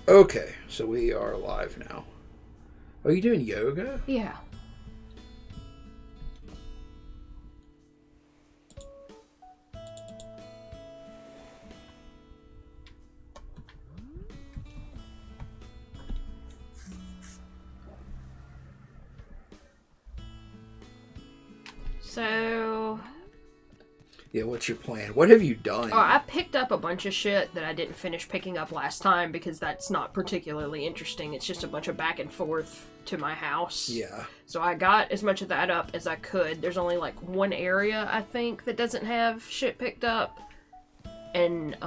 Okay, so we are live now. Are you doing yoga? Yeah. So... Yeah, what's your plan? What have you done? Oh, I picked up a bunch of shit that I didn't finish picking up last time because that's not particularly interesting. It's just a bunch of back and forth to my house. Yeah. So I got as much of that up as I could. There's only like one area, I think, that doesn't have shit picked up. And,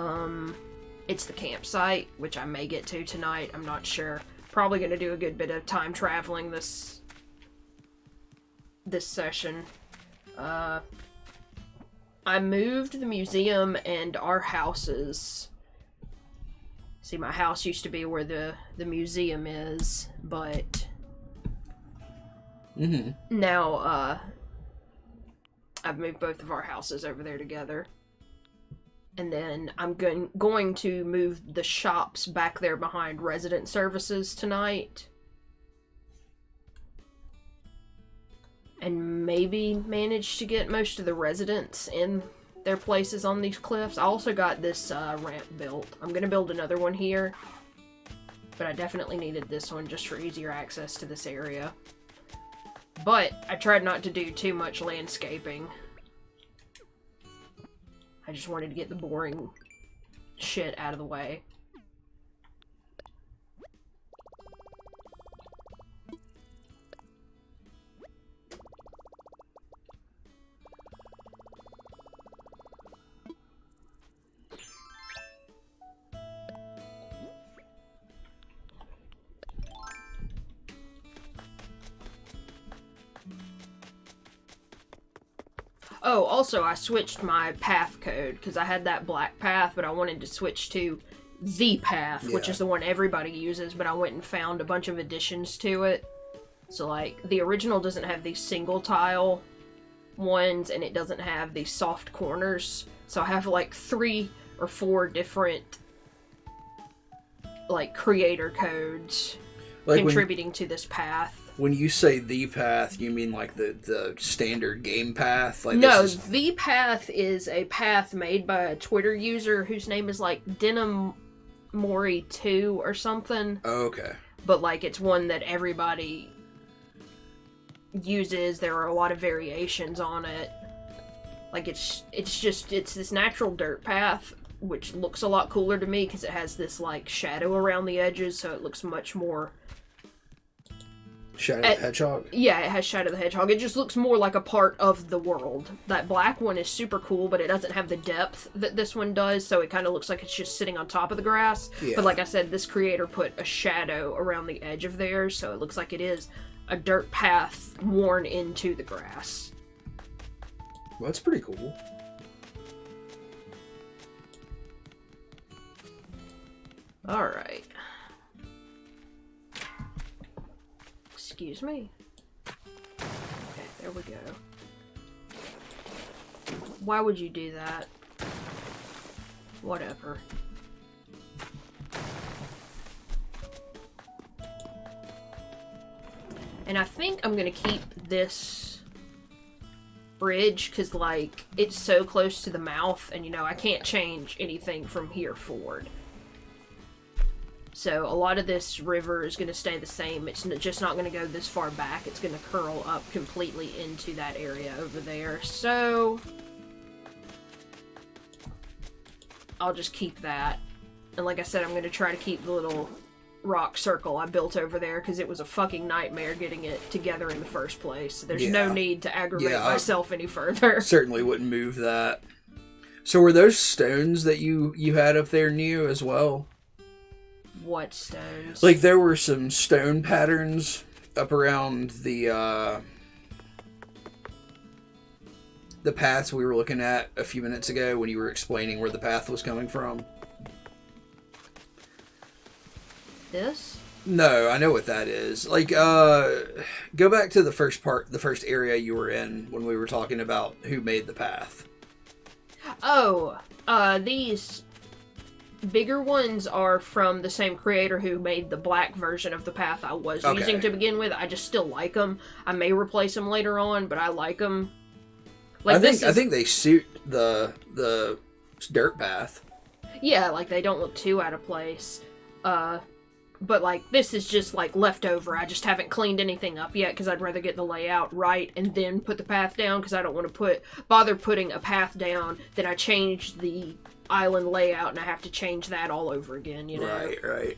it's the campsite, which I may get to tonight. I'm not sure. Probably gonna do a good bit of time traveling this session. I moved the museum and our houses. See, my house used to be where the museum is, but now I've moved both of our houses over there together. And then I'm going to move the shops back there behind resident services tonight. And maybe manage to get most of the residents in their places on these cliffs. I also got this ramp built. I'm going to build another one here. But I definitely needed this one just for easier access to this area. But I tried not to do too much landscaping. I just wanted to get the boring shit out of the way. Oh, also, I switched my path code, because I had that black path, but I wanted to switch to the path, which is the one everybody uses, but I went and found a bunch of additions to it. So, like, the original doesn't have these single tile ones, and it doesn't have these soft corners. So I have, like, 3 or 4 different, like, creator codes contributing to this path. When you say the path, you mean like the standard game path? Like no, the path is a path made by a Twitter user whose name is like Denim Mori 2 or something. Oh, okay. But like it's one that everybody uses. There are a lot of variations on it. Like it's this natural dirt path, which looks a lot cooler to me because it has this like shadow around the edges, so it looks much more. Shadow the Hedgehog? Yeah, it has Shadow the Hedgehog. It just looks more like a part of the world. That black one is super cool, but it doesn't have the depth that this one does, so it kind of looks like it's just sitting on top of the grass. Yeah. But like I said, this creator put a shadow around the edge of theirs, so it looks like it is a dirt path worn into the grass. Well, that's pretty cool. Alright. Excuse me. Okay, there we go. Why would you do that? Whatever. And I think I'm gonna keep this bridge, because, like, it's so close to the mouth, and, you know, I can't change anything from here forward. So a lot of this river is going to stay the same. It's just not going to go this far back. It's going to curl up completely into that area over there. So I'll just keep that. And like I said, I'm going to try to keep the little rock circle I built over there because it was a fucking nightmare getting it together in the first place. There's no need to aggravate myself any further. Certainly wouldn't move that. So were those stones that you had up there new as well? What stones? Like, there were some stone patterns up around the paths we were looking at a few minutes ago when you were explaining where the path was coming from. This? No, I know what that is. Like, go back to the first area you were in when we were talking about who made the path. Oh, these bigger ones are from the same creator who made the black version of the path I was using to begin with. I just still like them. I may replace them later on, but I like them. Like I think they suit the dirt path. Yeah, like they don't look too out of place. But like this is just like leftover. I just haven't cleaned anything up yet because I'd rather get the layout right and then put the path down because I don't want to bother putting a path down. Then I change the island layout and I have to change that all over again. You know. Right.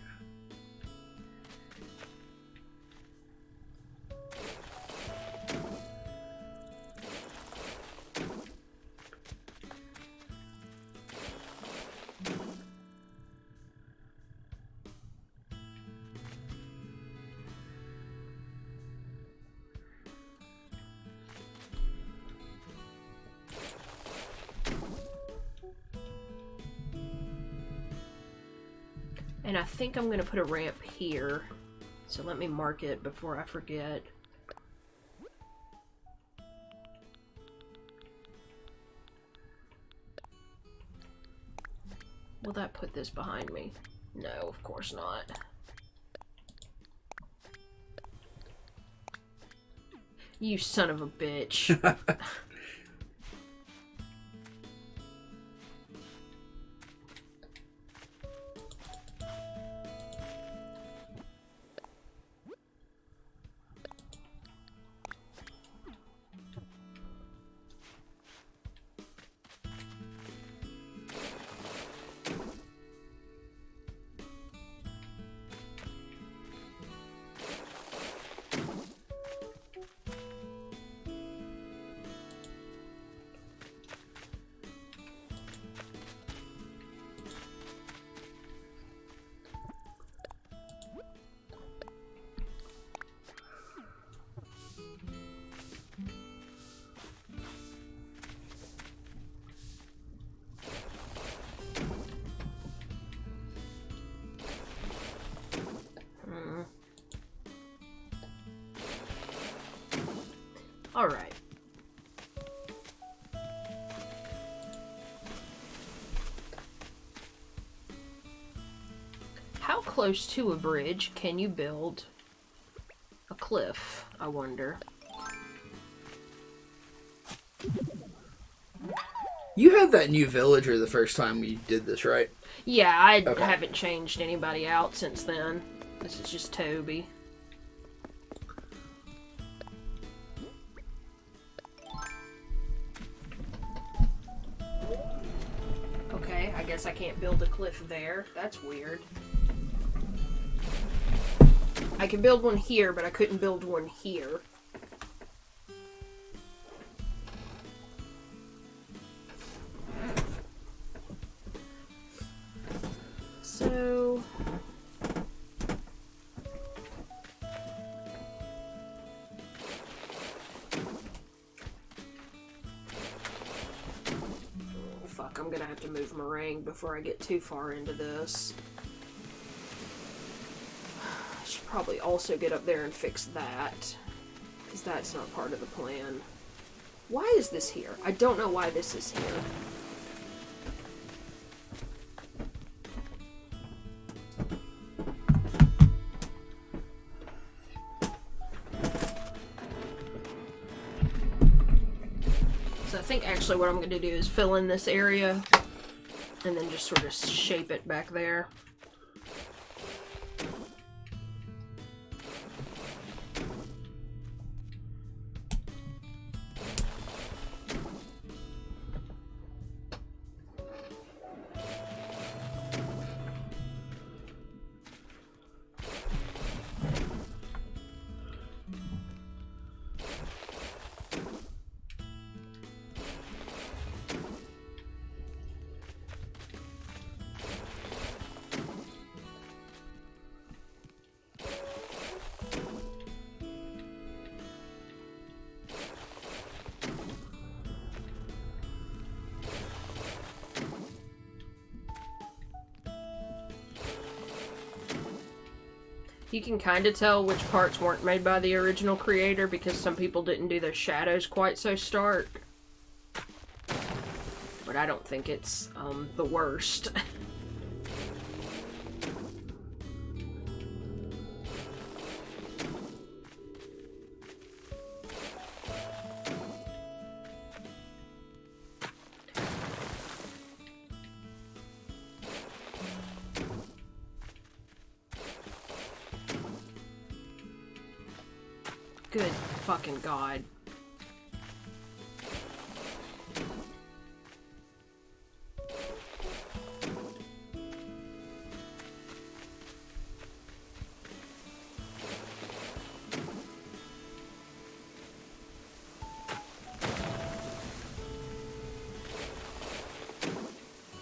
And I think I'm going to put a ramp here. So let me mark it before I forget. Will that put this behind me? No, of course not. You son of a bitch. Alright. How close to a bridge can you build a cliff, I wonder? You had that new villager the first time we did this, right? Yeah, I haven't changed anybody out since then. This is just Toby. Okay, I guess I can't build a cliff there. That's weird. I can build one here, but I couldn't build one here. So... fuck, I'm gonna have to move meringue before I get too far into this. I should probably also get up there and fix that, because that's not part of the plan. Why is this here? I don't know why this is here. So I think actually what I'm going to do is fill in this area and then just sort of shape it back there. You can kind of tell which parts weren't made by the original creator because some people didn't do their shadows quite so stark. But I don't think it's the worst. Good fucking God.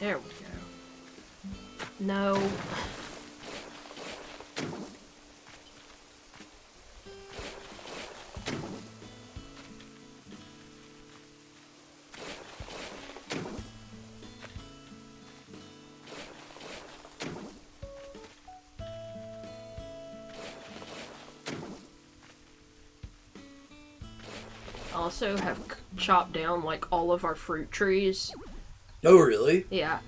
There we go. No. Also have chopped down like all of our fruit trees. Oh, really? Yeah.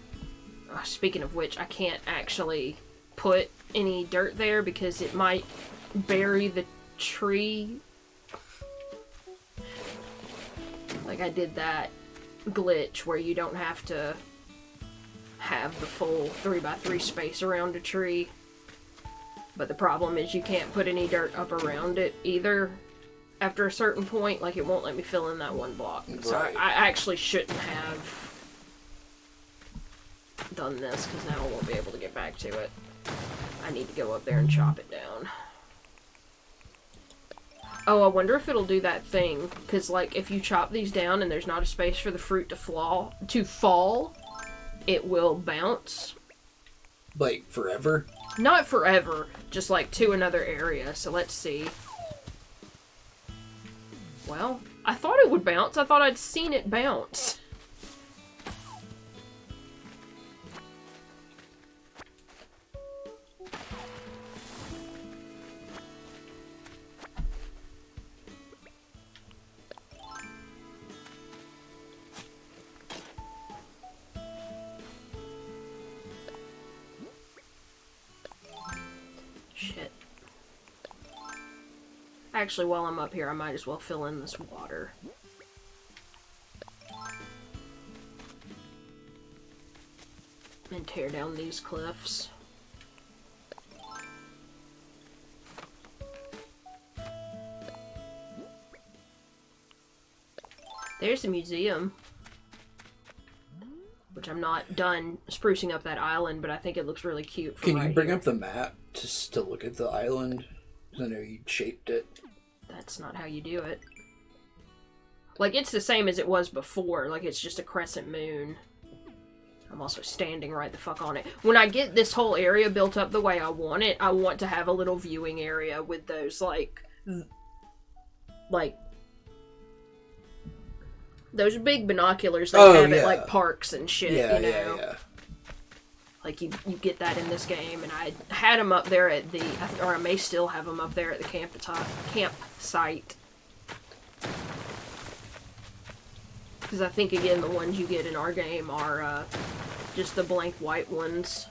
Speaking of which, I can't actually put any dirt there because it might bury the tree. Like I did that glitch where you don't have to have the full 3x3 space around a tree. But the problem is you can't put any dirt up around it either. After a certain point, like, it won't let me fill in that one block. Right. So I actually shouldn't have done this, because now I won't be able to get back to it. I need to go up there and chop it down. Oh, I wonder if it'll do that thing, because, like, if you chop these down and there's not a space for the fruit to fall, it will bounce. Like, forever? Not forever, just, like, to another area. So let's see. Well, I thought it would bounce. I thought I'd seen it bounce. Shit. Actually, while I'm up here, I might as well fill in this water. And tear down these cliffs. There's the museum. Which I'm not done sprucing up that island, but I think it looks really cute from Can you bring here. up the map just to look at the island? I know you shaped it. That's not how you do it. Like, it's the same as it was before. Like, it's just a crescent moon. I'm also standing right the fuck on it. When I get this whole area built up the way I want it, I want to have a little viewing area with those, like, those big binoculars they have at, like, parks and shit, you know? Yeah. Like, you get that in this game, and I had them up there at the, or I may still have them up there at the campsite. Because I think, again, the ones you get in our game are just the blank white ones.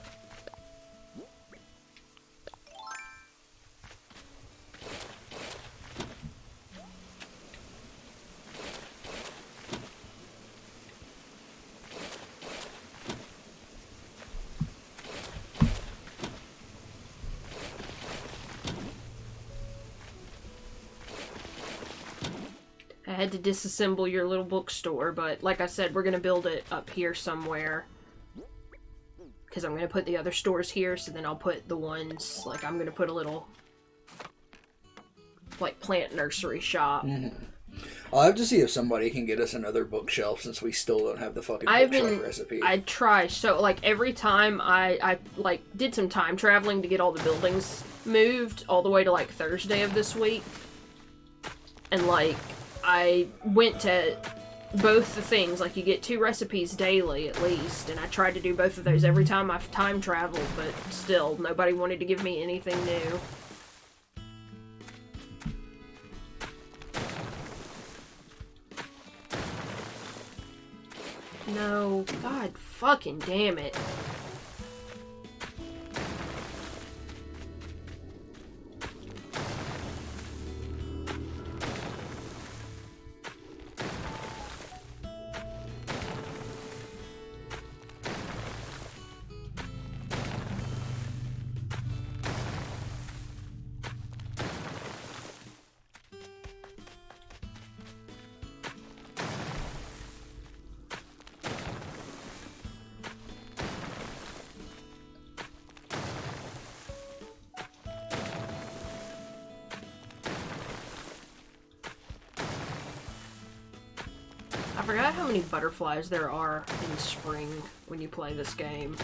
I had to disassemble your little bookstore, but like I said, we're going to build it up here somewhere. Because I'm going to put the other stores here, so then I'll put the ones, like, I'm going to put a little, like, plant nursery shop. Mm-hmm. I'll have to see if somebody can get us another bookshelf, since we still don't have the fucking bookshelf recipe. I try, so, like, every time I like, did some time traveling to get all the buildings moved, all the way to, like, Thursday of this week. And, like, I went to both the things, like, you get 2 recipes daily at least, and I tried to do both of those every time I've time traveled, but still, nobody wanted to give me anything new. No, god fucking damn it. forgot how many butterflies there are in spring when you play this game.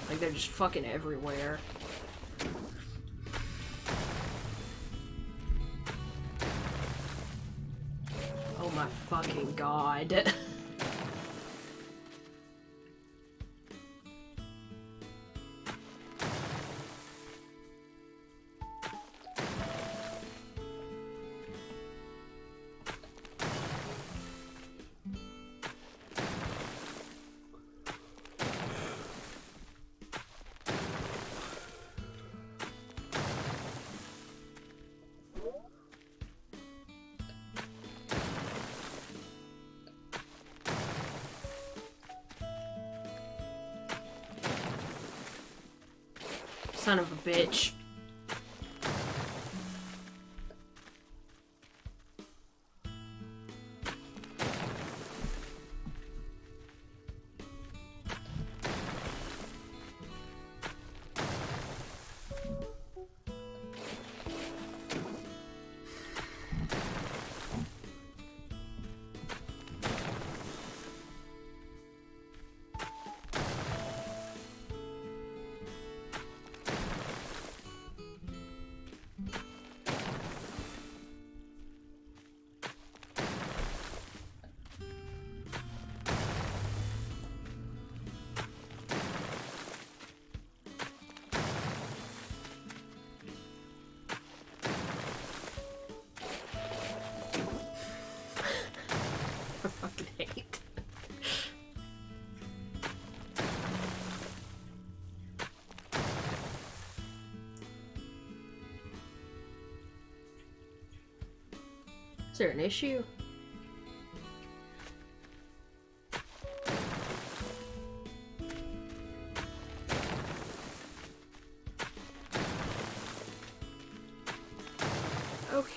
Like, they're just fucking everywhere. Oh my fucking god. Son of a bitch. I fucking hate. Is there an issue? Okay.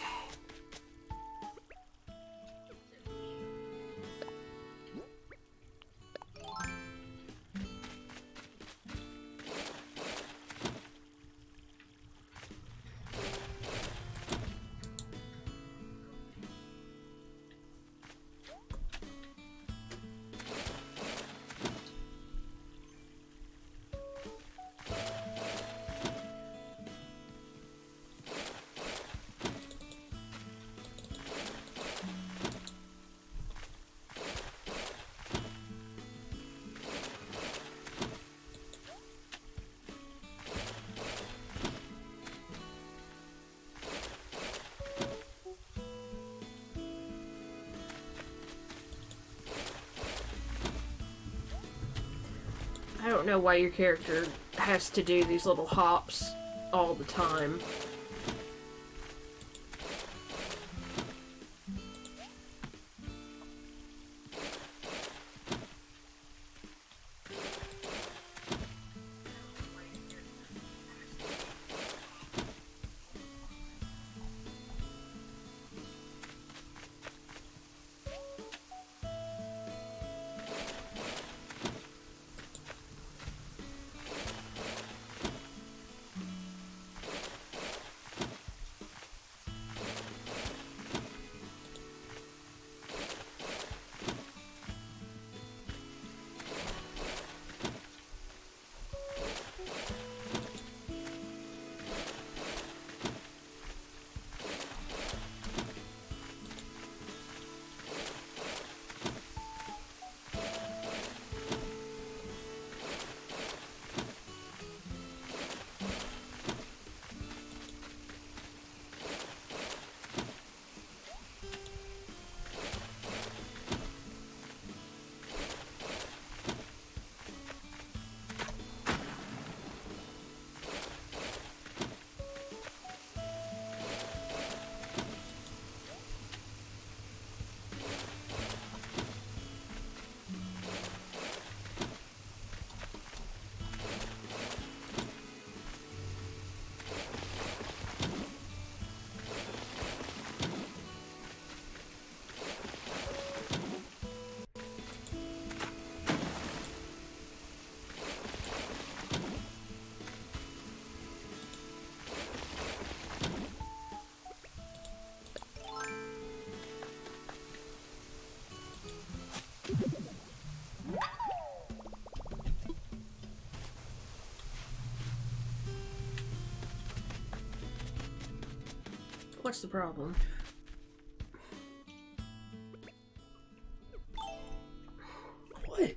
I don't know why your character has to do these little hops all the time. What's the problem? What?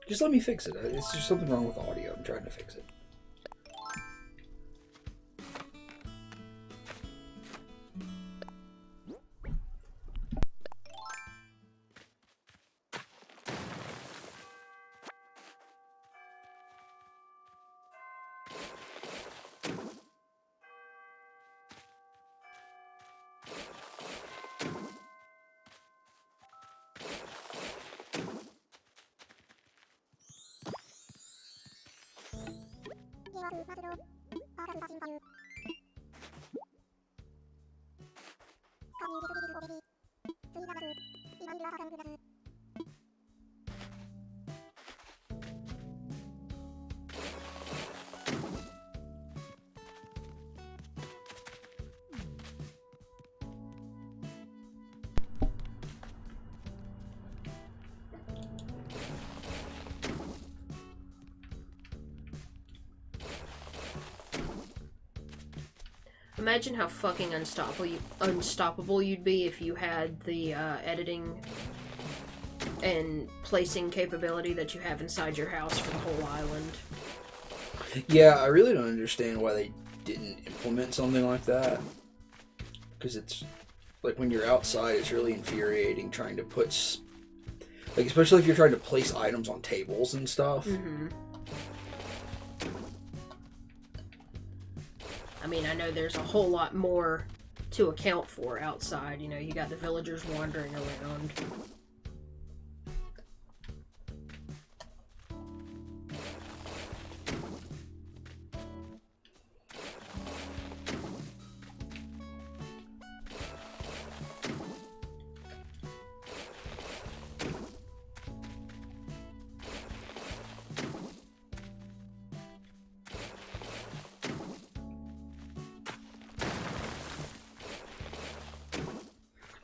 Just let me fix it. It's just something wrong with the audio. I'm trying to fix it. Imagine how fucking unstoppable you'd be if you had the editing and placing capability that you have inside your house for the whole island. Yeah, I really don't understand why they didn't implement something like that. Because it's, like, when you're outside, it's really infuriating trying to put... Like, especially if you're trying to place items on tables and stuff. Mm-hmm. I mean, I know there's a whole lot more to account for outside. You know, you got the villagers wandering around.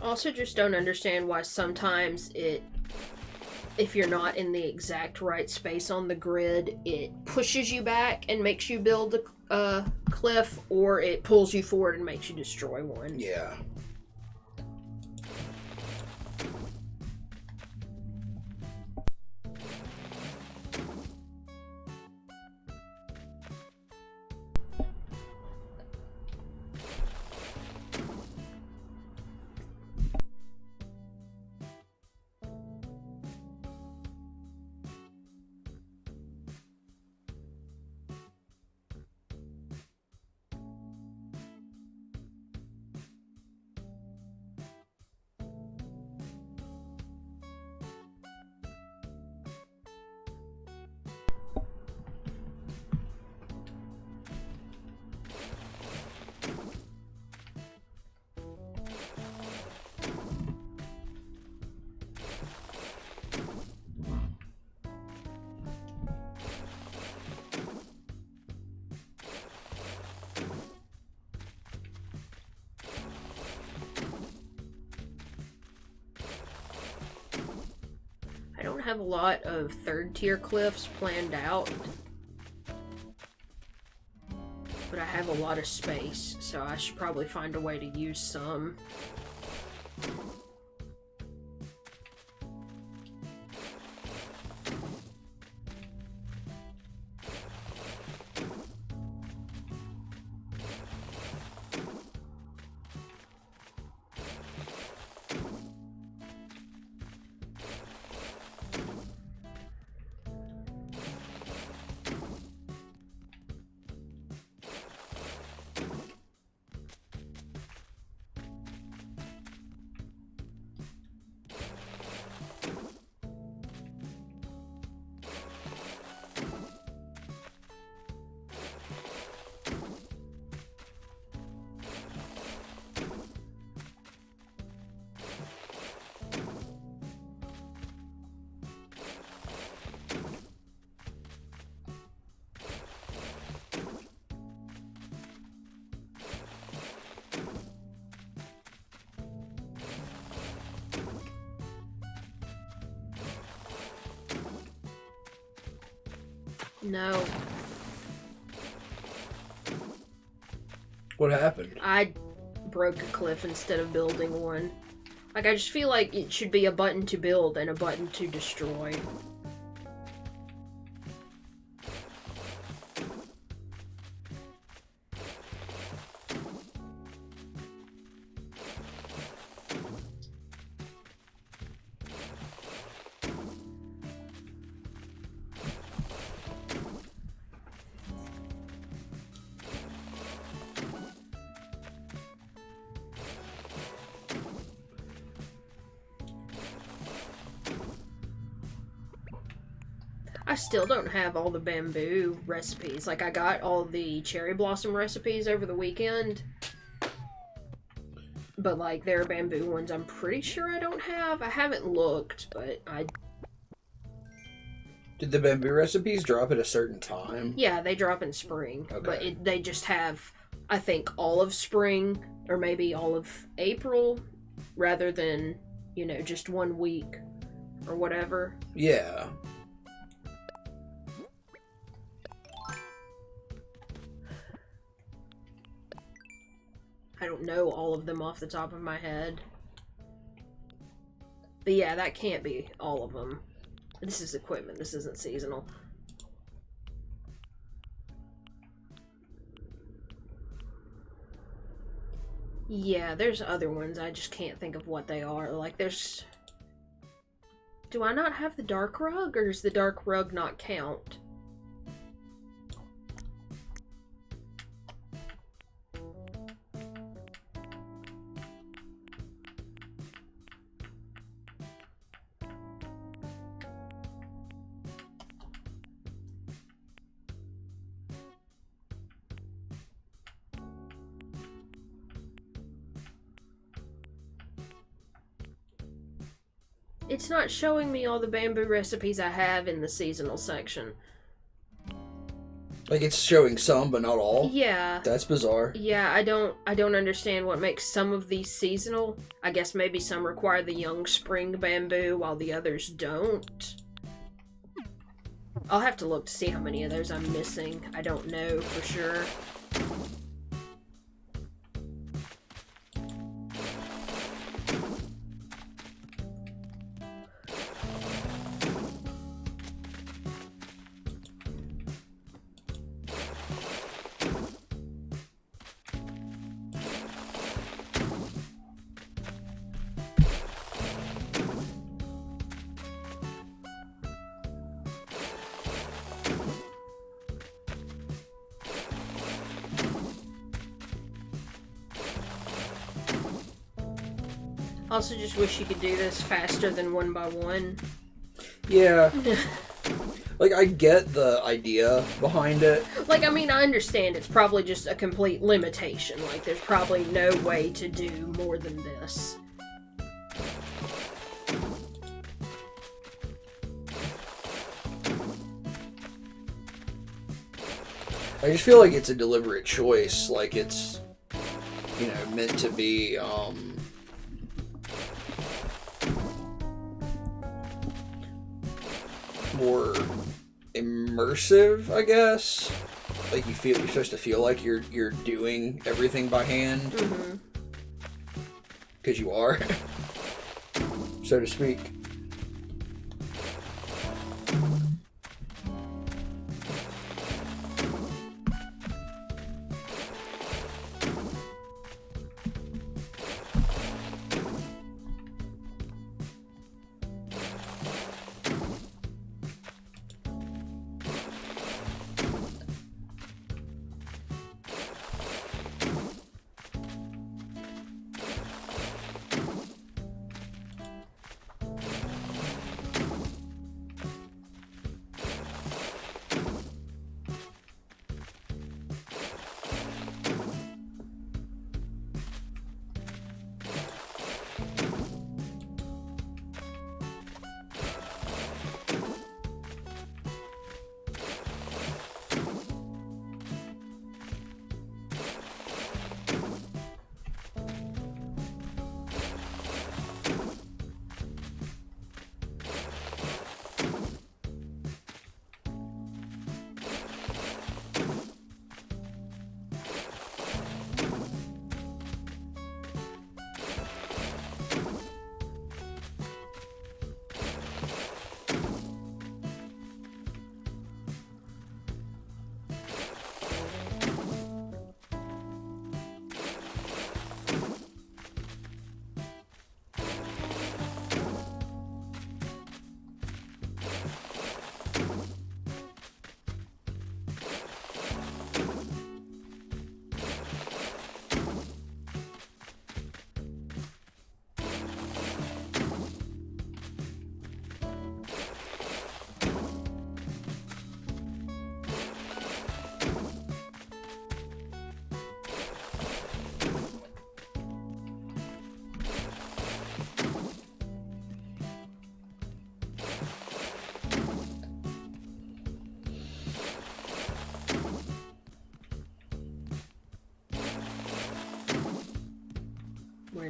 Also, just don't understand why sometimes if you're not in the exact right space on the grid, it pushes you back and makes you build a cliff, or it pulls you forward and makes you destroy one. Yeah. I don't have a lot of third-tier cliffs planned out, but I have a lot of space, so I should probably find a way to use some. No. What happened? I broke a cliff instead of building one. Like, I just feel like it should be a button to build and a button to destroy. I still don't have all the bamboo recipes. Like, I got all the cherry blossom recipes over the weekend. But, like, there are bamboo ones I'm pretty sure I don't have. I haven't looked, but I... Did the bamboo recipes drop at a certain time? Yeah, they drop in spring. Okay. But they just have, I think, all of spring, or maybe all of April, rather than, you know, just 1 week, or whatever. Yeah. I don't know all of them off the top of my head. But yeah, that can't be all of them. This is equipment, this isn't seasonal. Yeah, there's other ones, I just can't think of what they are. Like, there's... Do I not have the dark rug, or does the dark rug not count? It's not showing me all the bamboo recipes I have in the seasonal section. Like, it's showing some, but not all? Yeah. That's bizarre. Yeah, I don't understand what makes some of these seasonal. I guess maybe some require the young spring bamboo while the others don't. I'll have to look to see how many of those I'm missing. I don't know for sure. Also just wish you could do this faster than 1 by 1. Yeah. Like, I get the idea behind it. Like, I mean, I understand it's probably just a complete limitation. Like, there's probably no way to do more than this. I just feel like it's a deliberate choice. Like, it's, you know, meant to be, more immersive, I guess. Like, you're supposed to feel like you're doing everything by hand. Mm-hmm. Because you are, so to speak.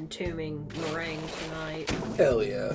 entombing meringue tonight. Hell yeah.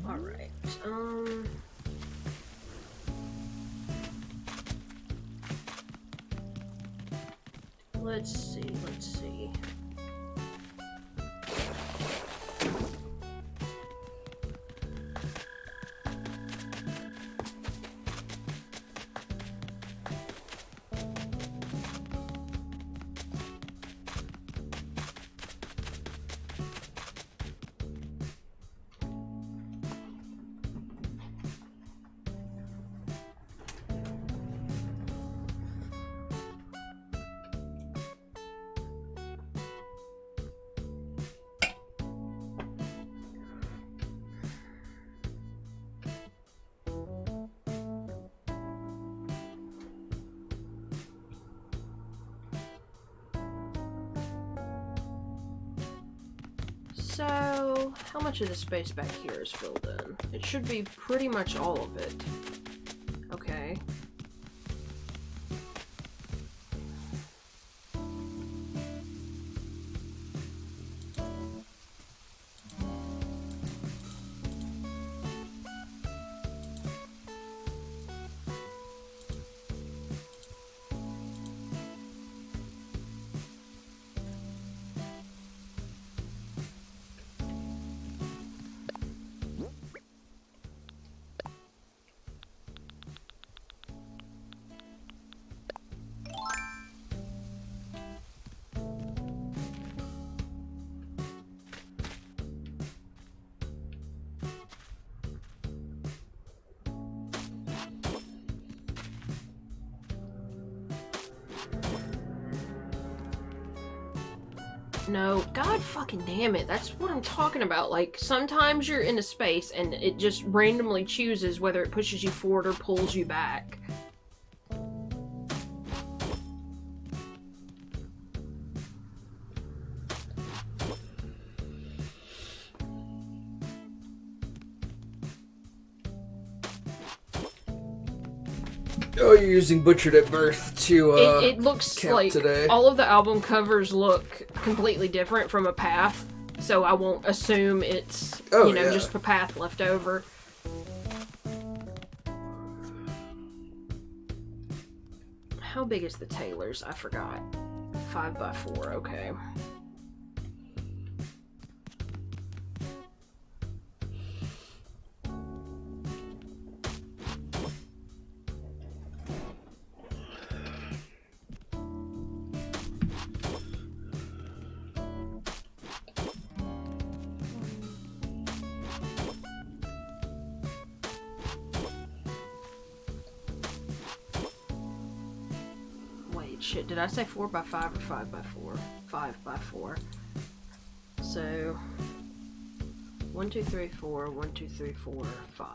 Alright, let's see. So, how much of the space back here is filled in? It should be pretty much all of it. Okay. No, god fucking damn it, that's what I'm talking about. Like, sometimes you're in a space and it just randomly chooses whether it pushes you forward or pulls you back. Oh, you're using Butchered at Birth to, it looks count like today. all of the album covers look completely different from a path, so I won't assume it's, just a path left over. How big is the Taylor's? I forgot. 5x4, okay. Shit, did I say 4x5 or 5x4? 5x4. So 1, 2, 3, 4, 1, 2, 3, 4, 5.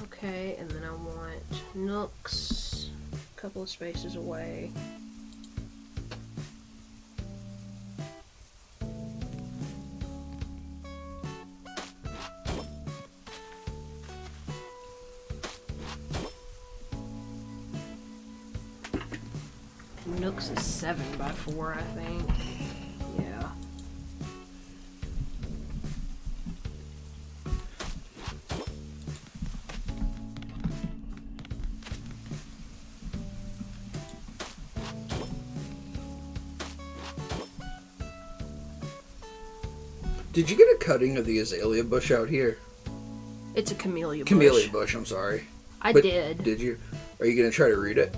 Okay, and then I want nooks a couple of spaces away. Nooks is 7x4, I think. Yeah. Did you get a cutting of the azalea bush out here? It's a camellia bush. Camellia bush, I'm sorry. I did. Did you? Are you going to try to root it?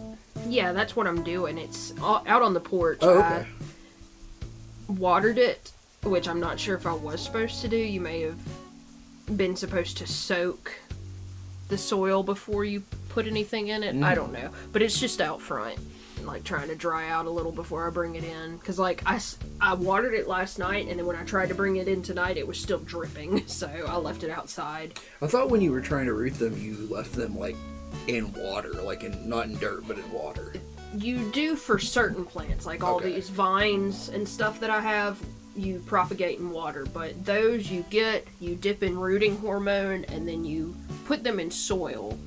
Yeah, that's what I'm doing. It's out on the porch. Oh, okay. I watered it, which I'm not sure if I was supposed to do. You may have been supposed to soak the soil before you put anything in it. I don't know. But it's just out front, like trying to dry out a little before I bring it in. Because like I watered it last night, and then when I tried to bring it in tonight, it was still dripping. So I left it outside. I thought when you were trying to root them, you left them like in water, like not in dirt, but in water. You do for certain plants, like all these vines and stuff that I have, you propagate in water, but those you dip in rooting hormone, and then you put them in soil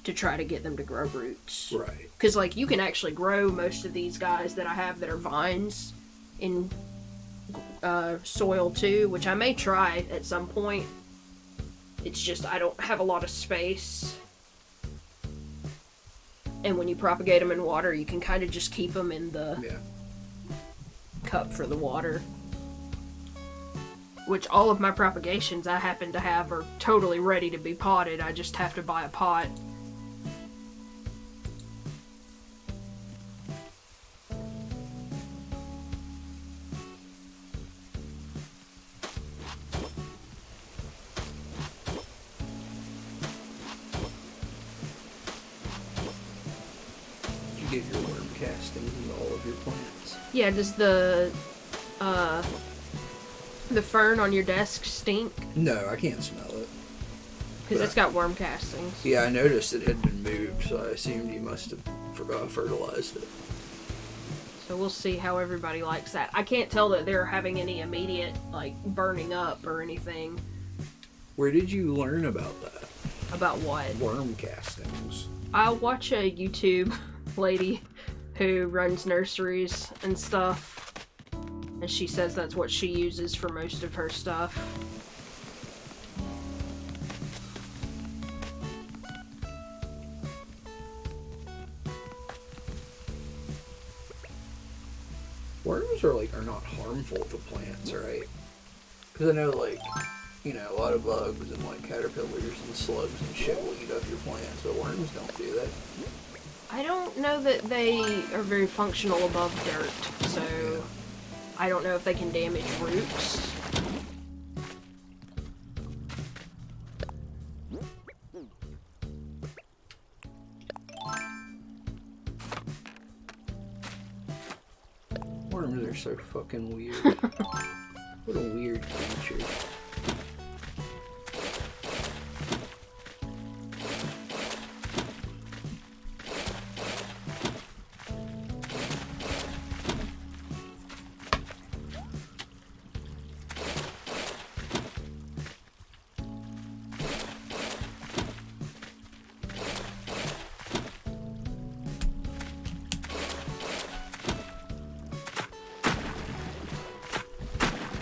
to try to get them to grow roots. Right. Because like you can actually grow most of these guys that I have that are vines in soil too, which I may try at some point. It's just I don't have a lot of space. And when you propagate them in water, you can kind of just keep them in the cup for the water. Which all of my propagations I happen to have are totally ready to be potted. I just have to buy a pot. You get your worm castings in all of your plants. Yeah, does the fern on your desk stink? No, I can't smell it. Because it's got worm castings. Yeah, I noticed it had been moved, so I assumed you must have fertilized it. So we'll see how everybody likes that. I can't tell that they're having any immediate, like, burning up or anything. Where did you learn about that? About what? Worm castings. I watch a YouTube lady who runs nurseries and stuff, and she says that's what she uses for most of her stuff. Worms are not harmful to plants, right? Because I know, like, you know, a lot of bugs and like caterpillars and slugs and shit will eat up your plants, but worms don't do that. I don't know that they are very functional above dirt, so I don't know if they can damage roots. Worms are so fucking weird. What a weird creature.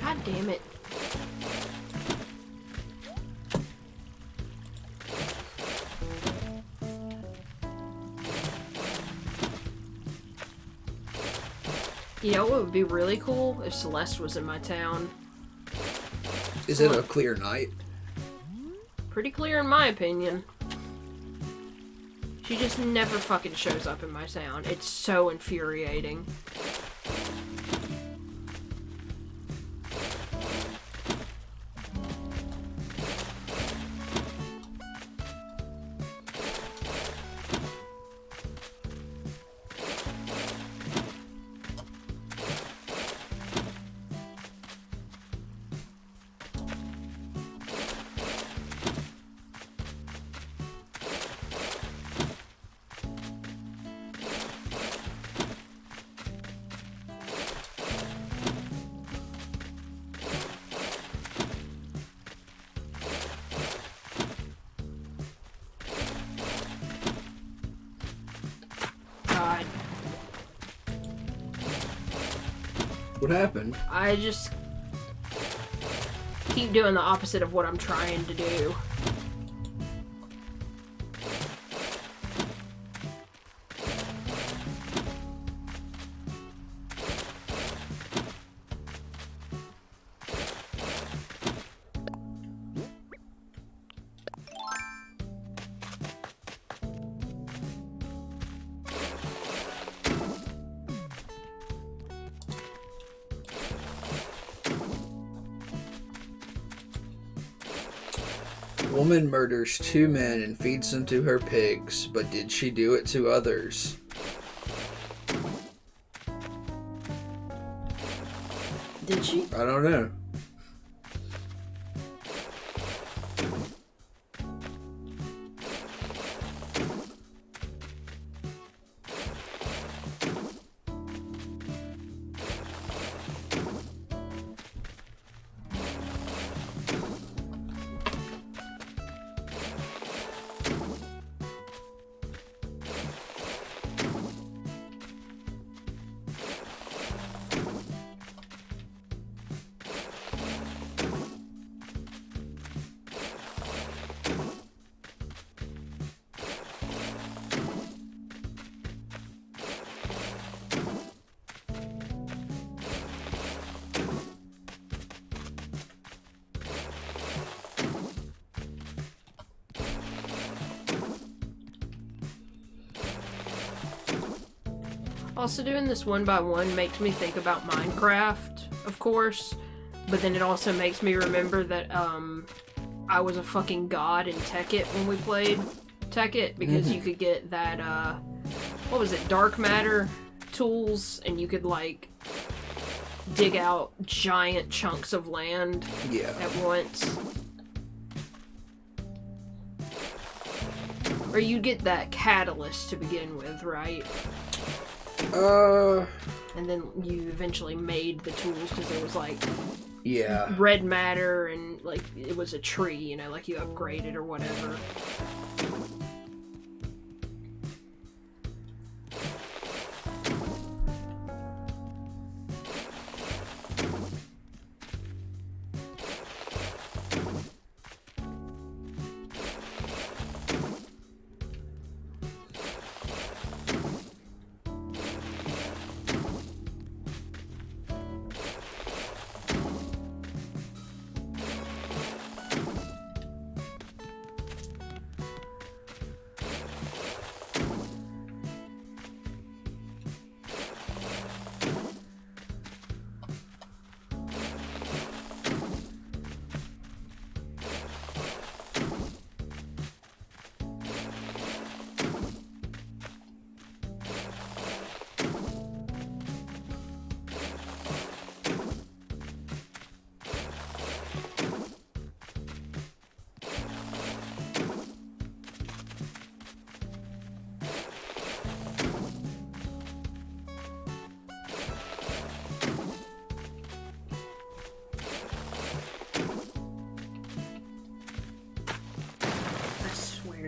God damn it. You know what would be really cool? If Celeste was in my town. Is it a clear night? Pretty clear in my opinion. She just never fucking shows up in my town. It's so infuriating. What happened? I just keep doing the opposite of what I'm trying to do. Woman murders 2 men and feeds them to her pigs, but did she do it to others? Did she? I don't know. Also, doing this one by one makes me think about Minecraft, of course, but then it also makes me remember that I was a fucking god in Tekkit when we played Tekkit, because you could get that what was it, dark matter tools, and you could like dig out giant chunks of land at once. Or you get that catalyst to begin with, right? And then you eventually made the tools because it was like red matter and like it was a tree, you know, like you upgraded or whatever.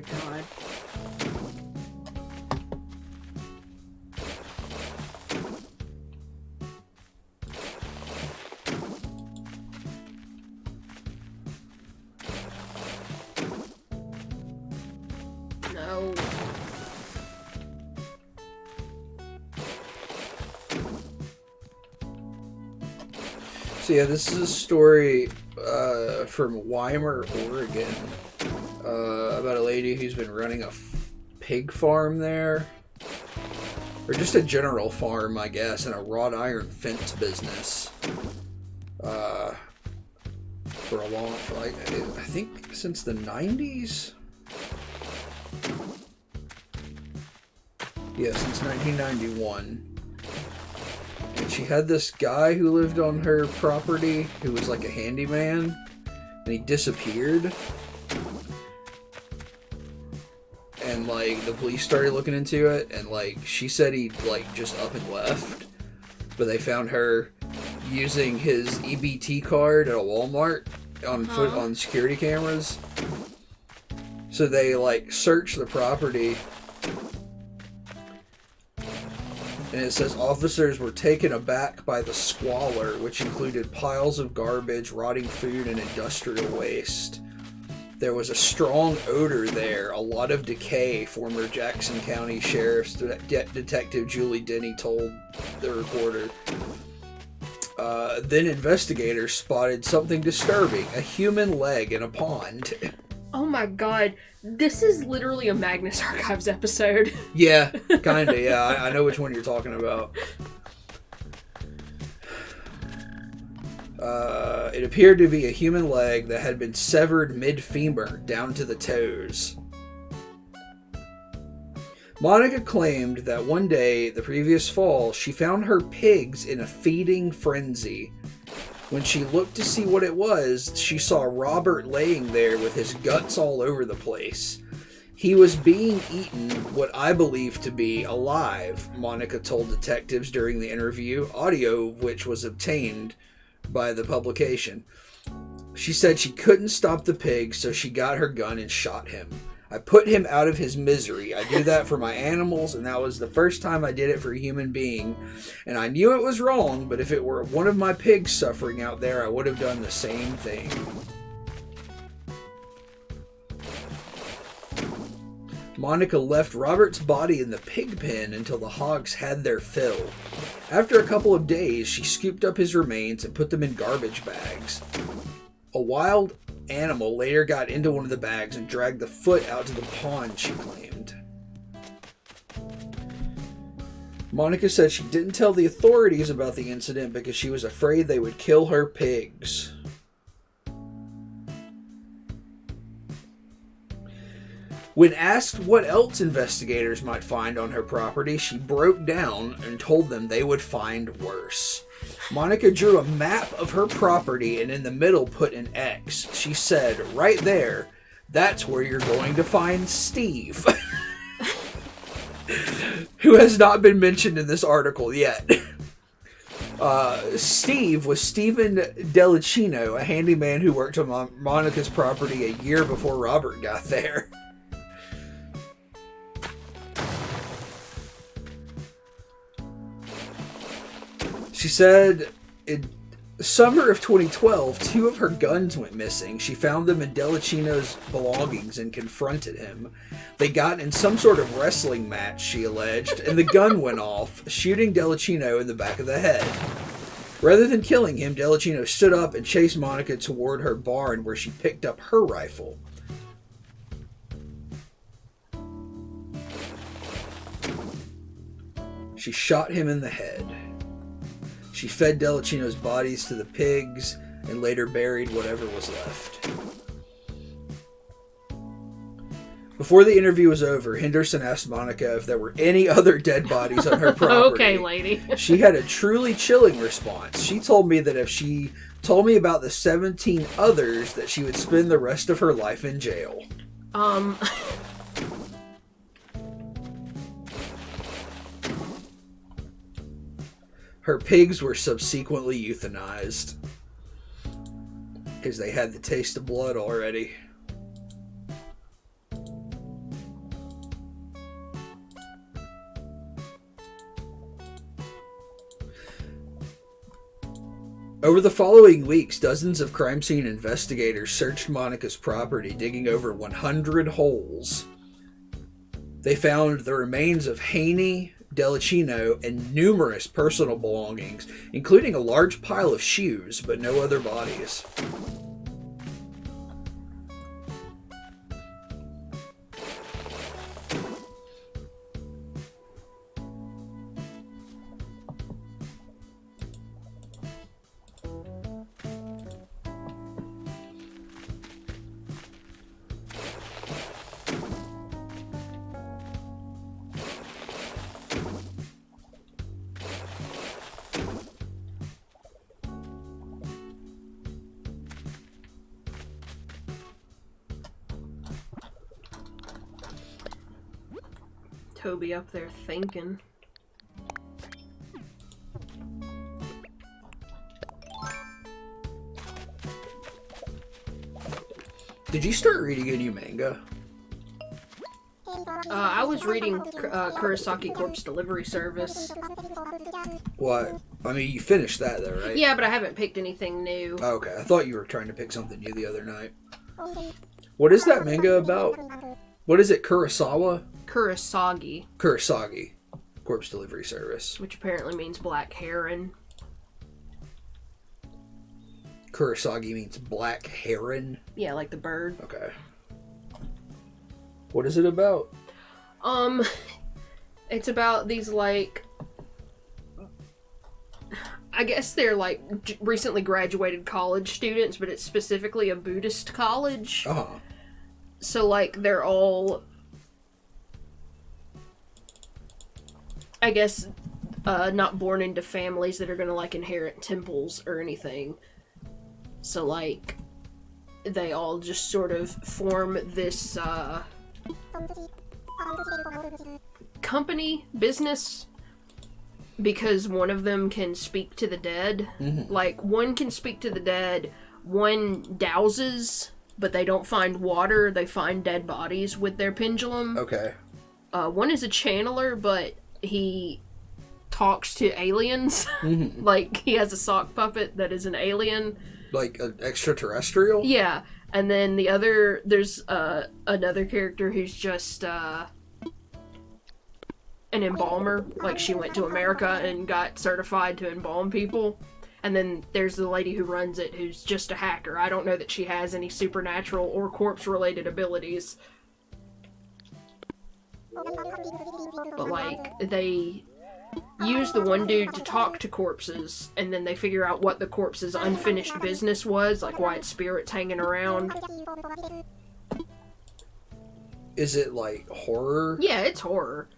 God. No. So yeah, this is a story from Weimar, Oregon, about a lady who's been running a pig farm there, or just a general farm, I guess, and a wrought iron fence business for a long, I think since the 90s. Yeah, since 1991. And she had this guy who lived on her property who was like a handyman, and he disappeared. And like the police started looking into it, and like she said he like just up and left, but they found her using his EBT card at a Walmart on security cameras. So they like searched the property. And it says officers were taken aback by the squalor, which included piles of garbage, rotting food, and industrial waste. There was a strong odor there, a lot of decay, former Jackson County Sheriff's Detective Julie Denny told the reporter. Then investigators spotted something disturbing, a human leg in a pond. Oh my god, this is literally a Magnus Archives episode. Yeah, kinda, yeah. I know which one you're talking about. It appeared to be a human leg that had been severed mid-femur down to the toes. Monica claimed that one day, the previous fall, she found her pigs in a feeding frenzy. When she looked to see what it was, she saw Robert laying there with his guts all over the place. He was being eaten, what I believe to be alive, Monica told detectives during the interview, audio of which was obtained by the publication. She said she couldn't stop the pig, so she got her gun and shot him. I put him out of his misery. I do that for my animals, and that was the first time I did it for a human being. And I knew it was wrong, but if it were one of my pigs suffering out there, I would have done the same thing. Monica left Robert's body in the pig pen until the hogs had their fill. After a couple of days, she scooped up his remains and put them in garbage bags. A wild animal later got into one of the bags and dragged the foot out to the pond, she claimed. Monica said she didn't tell the authorities about the incident because she was afraid they would kill her pigs. When asked what else investigators might find on her property, she broke down and told them they would find worse. Monica drew a map of her property and in the middle put an X. She said, right there, that's where you're going to find Steve. Who has not been mentioned in this article yet. Steve was Stephen Delicino, a handyman who worked on Monica's property a year before Robert got there. She said in the summer of 2012, 2 of her guns went missing. She found them in Delicino's belongings and confronted him. They got in some sort of wrestling match, she alleged, and the gun went off, shooting Delicino in the back of the head. Rather than killing him, Delicino stood up and chased Monica toward her barn where she picked up her rifle. She shot him in the head. She fed Delicino's bodies to the pigs and later buried whatever was left. Before the interview was over, Henderson asked Monica if there were any other dead bodies on her property. Okay, lady. She had a truly chilling response. She told me that if she told me about the 17 others, that she would spend the rest of her life in jail. Her pigs were subsequently euthanized because they had the taste of blood already. Over the following weeks, dozens of crime scene investigators searched Monica's property, digging over 100 holes. They found the remains of Haney, Delicino, and numerous personal belongings, including a large pile of shoes, but no other bodies. Toby up there thinking. Did you start reading a new manga? I was reading Kurosaki Corpse Delivery Service. What? I mean, you finished that though, right? Yeah, but I haven't picked anything new. Oh, okay. I thought you were trying to pick something new the other night. What is that manga about? What is it? Kurosagi? Kurosagi. Corpse Delivery Service. Which apparently means black heron. Kurosagi means black heron? Yeah, like the bird. Okay. What is it about? It's about these, like... I guess they're, like, recently graduated college students, but it's specifically a Buddhist college. Uh-huh. So, like, they're all... I guess, not born into families that are gonna, like, inherit temples or anything. So, like, they all just sort of form this, company, business, because one of them can speak to the dead. Mm-hmm. Like, one can speak to the dead, one douses, but they don't find water, they find dead bodies with their pendulum. Okay. One is a channeler, but he talks to aliens. Mm-hmm. Like, he has a sock puppet that is an alien. Like an extraterrestrial? Yeah. And then the other, there's another character who's just an embalmer. Like, she went to America and got certified to embalm people. And then there's the lady who runs it, who's just a hacker. I don't know that she has any supernatural or corpse-related abilities. But, like, they use the one dude to talk to corpses, and then they figure out what the corpse's unfinished business was, like why its spirit's hanging around. Is it, like, horror? Yeah, it's horror.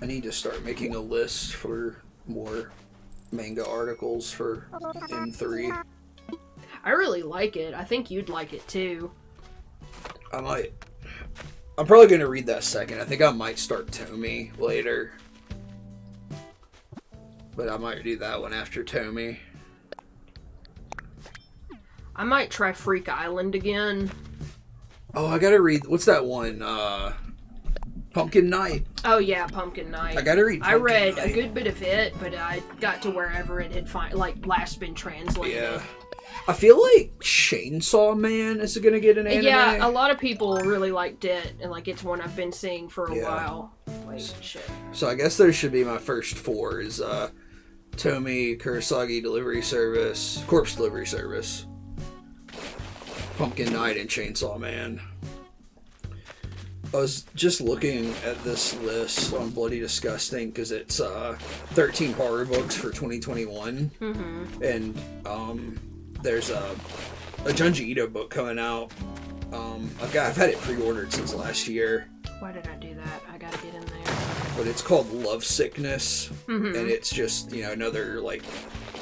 I need to start making a list for more manga articles for M3. I really like it. I think you'd like it too. I might. I'm probably going to read that second. I think I might start Tomy later. But I might do that one after Tomy. I might try Freak Island again. Oh, I gotta read. What's that one? Pumpkin Night. Oh yeah, Pumpkin Night. I gotta read Pumpkin I read Night. a good bit of it, but I got to wherever it had last been translated. Yeah. I feel like Chainsaw Man is gonna get an anime. Yeah, a lot of people really liked it, and like it's one I've been seeing for a Yeah. while. Wait, shit. So I guess there should be my first four is Tomy, Kurosagi Delivery Service, Corpse Delivery Service, Pumpkin Night, and Chainsaw Man. I was just looking at this list on Bloody Disgusting because it's 13 horror books for 2021, and there's a Junji Ito book coming out. I've had it pre-ordered since last year. Why did I do that? I gotta get in there. But it's called Love Sickness, and it's just, you know, another, like,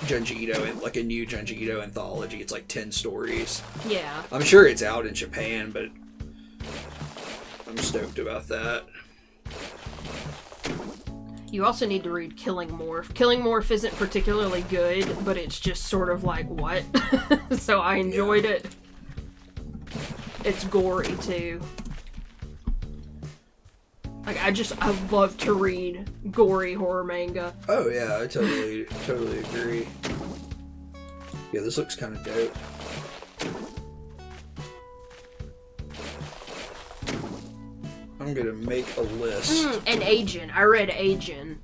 Junji Ito, like a new Junji Ito anthology. It's like 10 stories. Yeah. I'm sure it's out in Japan, but I'm stoked about that. You also need to read Killing Morph. Killing Morph isn't particularly good, but it's just sort of like, what? So I enjoyed it. It's gory, too. Like, I love to read gory horror manga. Oh yeah, I totally agree. Yeah, this looks kind of dope. I'm gonna make a list. And Agent. I read Agent.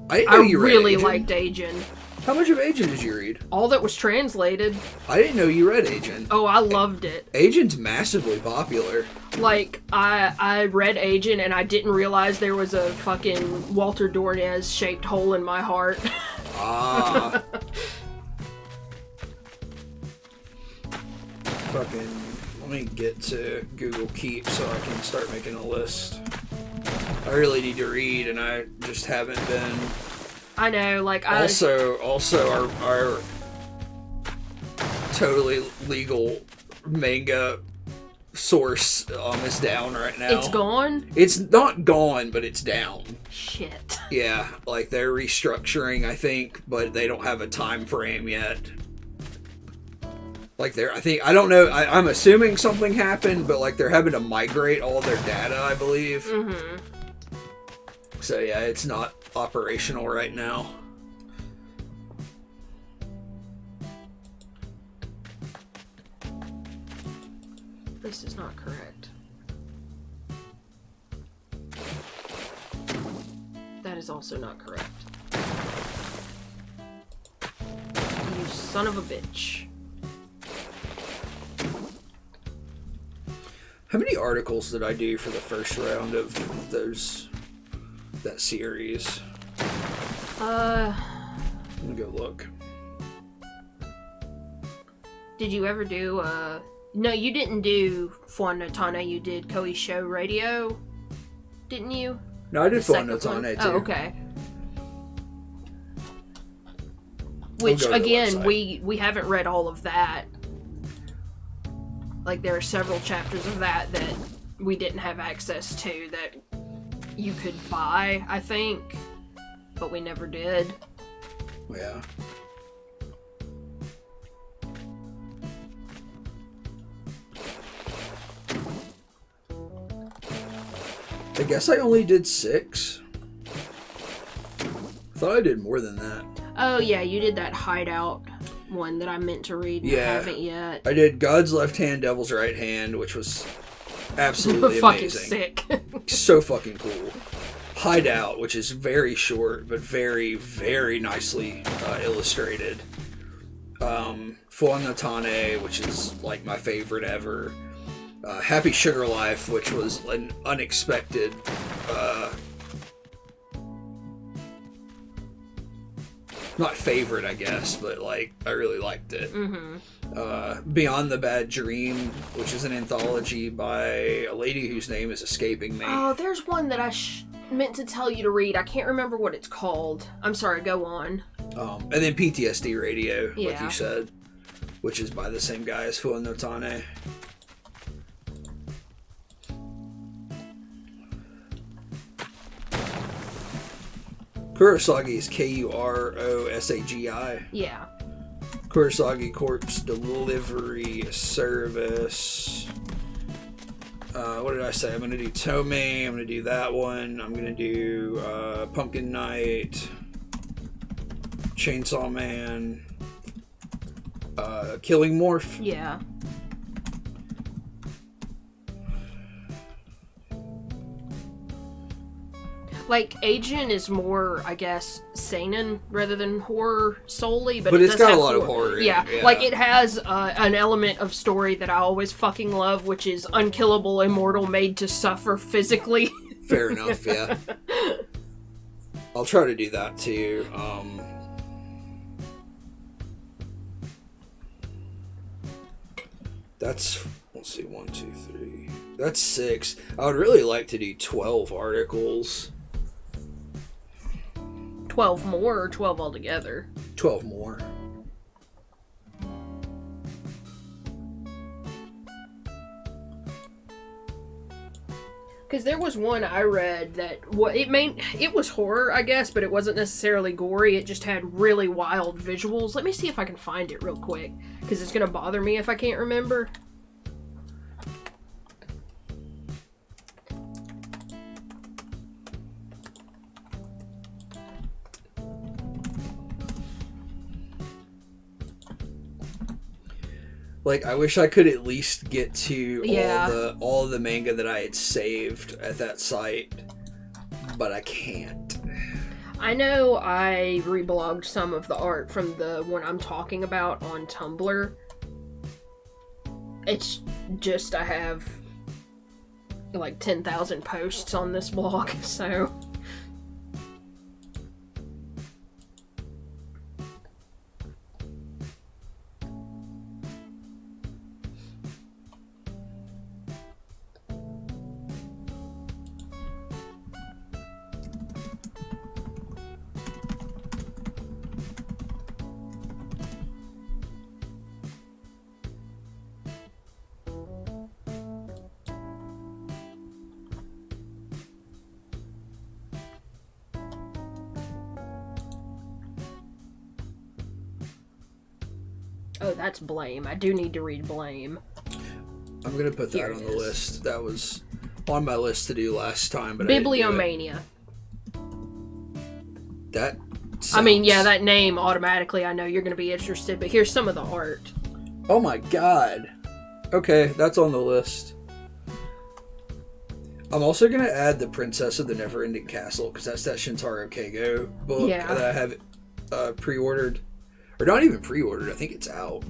I didn't know you read really Agent. liked Agent. How much of Agent did you read? All that was translated. I didn't know you read Agent. Oh, I loved it. Agent's massively popular. Like, I read Agent and I didn't realize there was a fucking Walter Dornez shaped hole in my heart. Ah. Fucking, let me get to Google Keep so I can start making a list. I really need to read and I just haven't been. I know, like, Also, our totally legal manga source is down right now. It's gone? It's not gone, but it's down. Shit. Yeah, like they're restructuring, I think, but they don't have a time frame yet. Like I don't know. I'm assuming something happened, but like they're having to migrate all their data, I believe. Mm-hmm. So yeah, it's not operational right now. This is not correct. That is also not correct. You son of a bitch. How many articles did I do for the first round of that series? Let me go look. Did you ever do, no, you didn't do Fuan no Tane, you did Koei Show Radio, didn't you? No, I did The Fuan no second Tane one? too. Oh, okay. Which, go to the again, website. we haven't read all of that. Like, there are several chapters of that we didn't have access to that you could buy, I think, but we never did. Yeah. I guess I only did 6. I thought I did more than that. Oh, yeah, you did that Hideout one that I meant to read and haven't yet. I did God's Left Hand, Devil's Right Hand, which was absolutely fucking amazing. Sick. So fucking cool. Hideout, which is very short but very, very nicely illustrated. Fuan no Tane, which is like my favorite ever. Happy Sugar Life, which was an unexpected not favorite, I guess, but like I really liked it. Mm-hmm. Beyond the Bad Dream, which is an anthology by a lady whose name is escaping me. Oh, there's one that I meant to tell you to read. I can't remember what it's called. I'm sorry, go on. And then PTSD Radio, like Yeah. you said, which is by the same guy as Fuan no Tane. Kurosagi is Kurosagi. Yeah. Kurosagi Corpse Delivery Service. What did I say? I'm going to do Tomei. I'm going to do that one. I'm going to do Pumpkin Night. Chainsaw Man. Killing Morph. Yeah. Like, Agent is more, I guess, seinen rather than horror solely, but it's does got a have lot of horror in yeah, it, yeah. like it has an element of story that I always fucking love, which is unkillable, immortal, made to suffer physically. Fair enough, yeah. I'll try to do that too. That's, let's see, 1, 2, 3. That's 6. I would really like to do 12 articles. 12 more or 12 altogether? 12 more. Because there was one I read that it was horror, I guess, but it wasn't necessarily gory. It just had really wild visuals. Let me see if I can find it real quick, because it's gonna bother me if I can't remember. Like, I wish I could at least get to Yeah. all of the manga that I had saved at that site, but I can't. I know I reblogged some of the art from the one I'm talking about on Tumblr. It's just I have like 10,000 posts on this blog, so... Oh, that's Blame. I do need to read Blame. I'm gonna put that on the list. That was on my list to do last time, but Bibliomania. That sounds... I mean, yeah, that name, automatically I know you're going to be interested, but here's some of the art. Oh my god. Okay, that's on the list. I'm also going to add The Princess of the Neverending Castle, because that's that Shintaro Keigo book that I have pre-ordered. Or not even pre-ordered, I think it's out.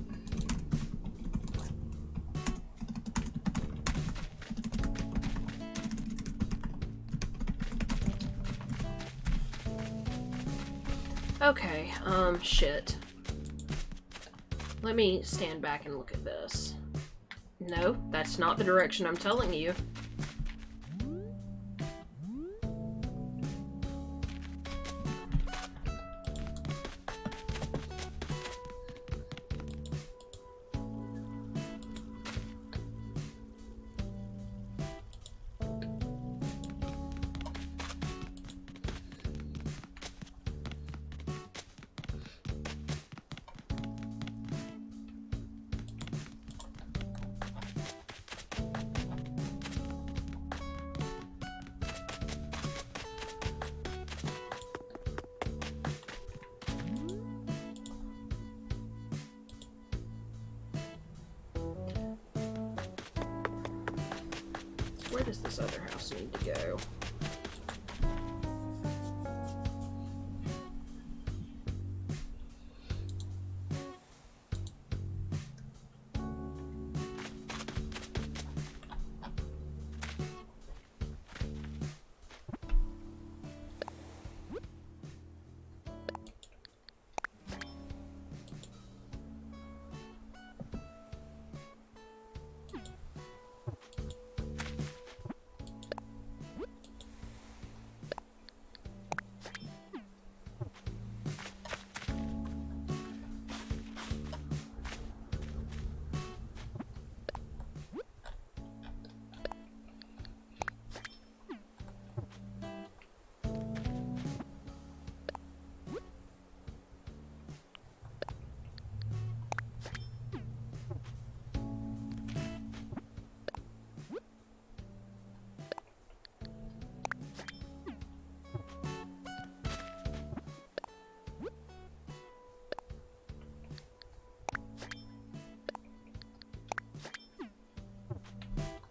Okay, shit. Let me stand back and look at this. No, that's not the direction I'm telling you. Where does this other house need to go?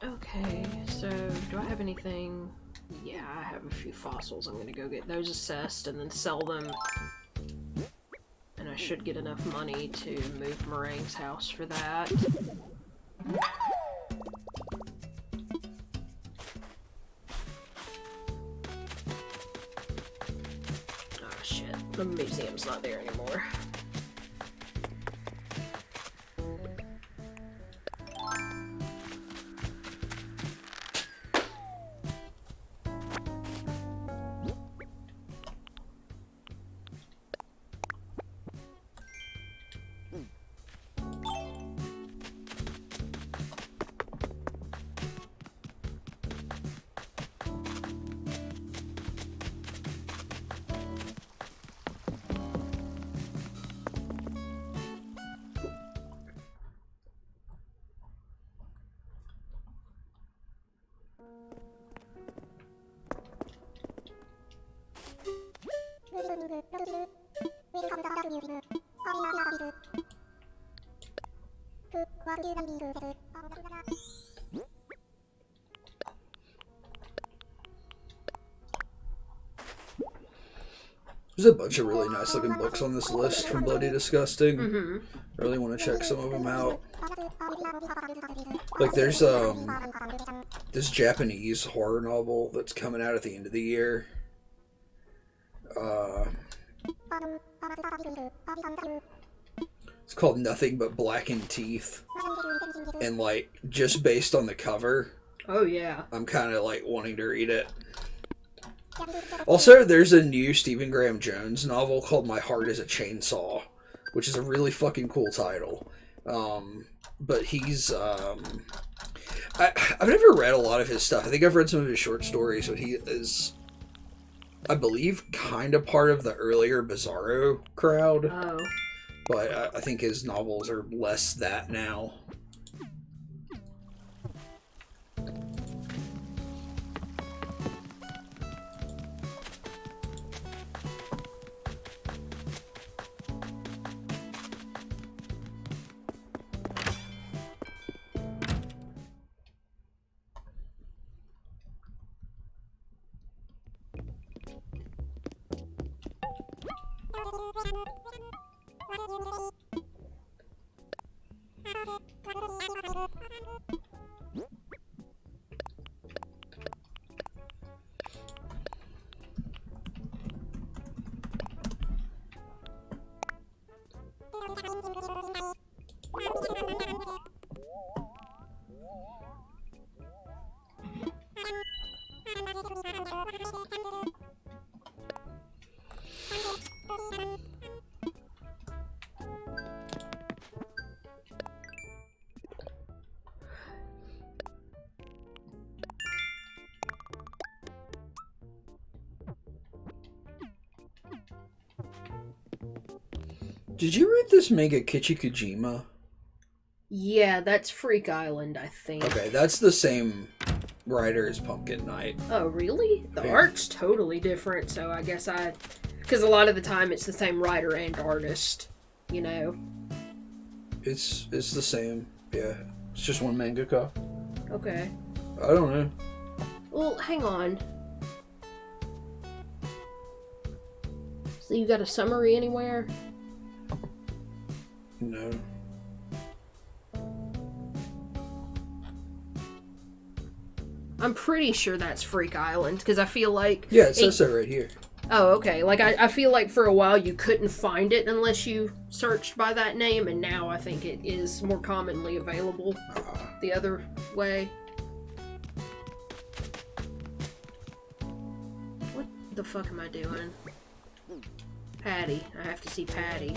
Okay, so do I have anything? Yeah, I have a few fossils. I'm gonna go get those assessed and then sell them. And I should get enough money to move Meringue's house for that. Oh shit, the museum's not there anymore. There's a bunch of really nice looking books on this list from Bloody Disgusting. Mm-hmm. I really want to check some of them out. Like there's this Japanese horror novel that's coming out at the end of the year. It's called Nothing But Blackened Teeth. And like just based on the cover, oh yeah, I'm kind of like wanting to read it. Also, there's a new Stephen Graham Jones novel called My Heart is a Chainsaw, which is a really fucking cool title. But he's, I've never read a lot of his stuff. I think I've read some of his short stories, but he is, I believe, kind of part of the earlier Bizarro crowd. oh, But I think his novels are less that now. Did you read this manga Kichikujima? Yeah, that's Freak Island, I think. Okay, that's the same writer as Pumpkin Night. Oh, really? The Yeah. art's totally different, so I guess because a lot of the time it's the same writer and artist, you know? It's the same. Yeah, it's just one mangaka. Okay. I don't know. Well, hang on. So you got a summary anywhere? No. I'm pretty sure that's Freak Island, because I feel like... Yeah, it says so right here. Oh, okay. Like, I feel like for a while you couldn't find it unless you searched by that name, and now I think it is more commonly available the other way. What the fuck am I doing? Patty. I have to see Patty.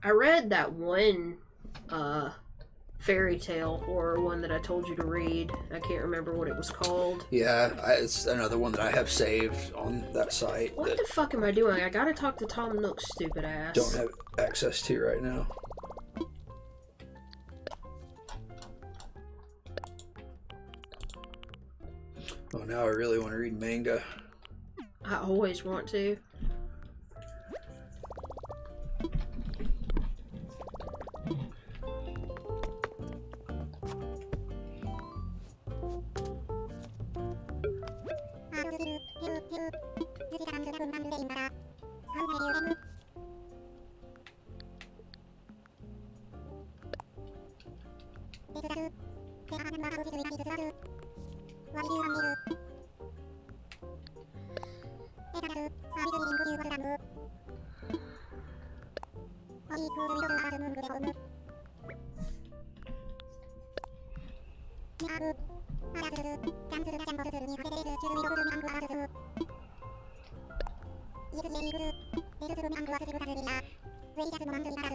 I read that one, fairy tale horror one that I told you to read. I can't remember what it was called. Yeah, it's another one that I have saved on that site. What the fuck am I doing? I gotta talk to Tom Nook's stupid ass. Don't have access to right now. Oh, now I really want to read manga. I always want to.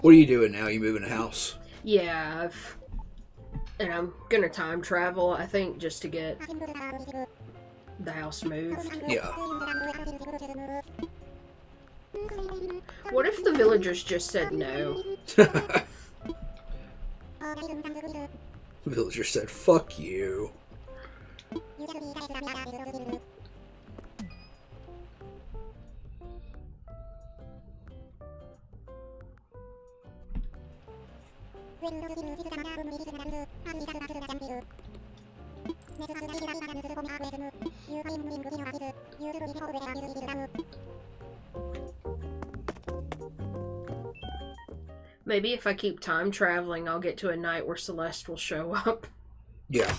What are you doing now? You moving a house? Yeah, and I'm gonna time travel, I think, just to get the house moved. Yeah. What if the villagers just said no? Villager said, "Fuck you." Maybe if I keep time traveling, I'll get to a night where Celeste will show up. Yeah.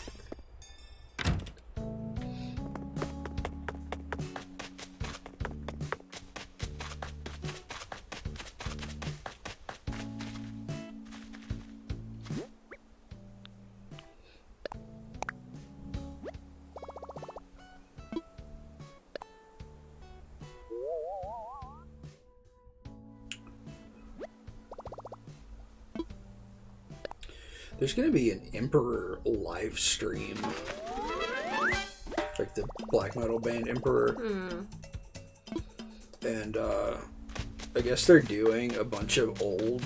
There's gonna be an Emperor live stream. like the black metal band Emperor. Hmm. And I guess they're doing a bunch of old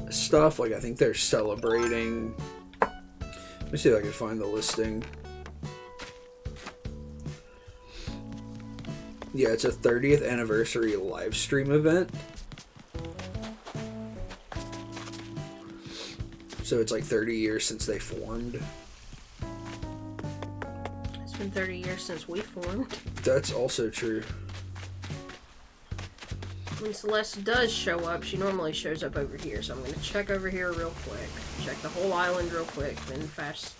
stuff. Like I think they're celebrating. Let me see if I can find the listing. Yeah, it's a 30th anniversary live stream event. So it's like 30 years since they formed. It's been 30 years since we formed. That's also true. When Celeste does show up, she normally shows up over here, so I'm going to check over here real quick. Check the whole island real quick, then fast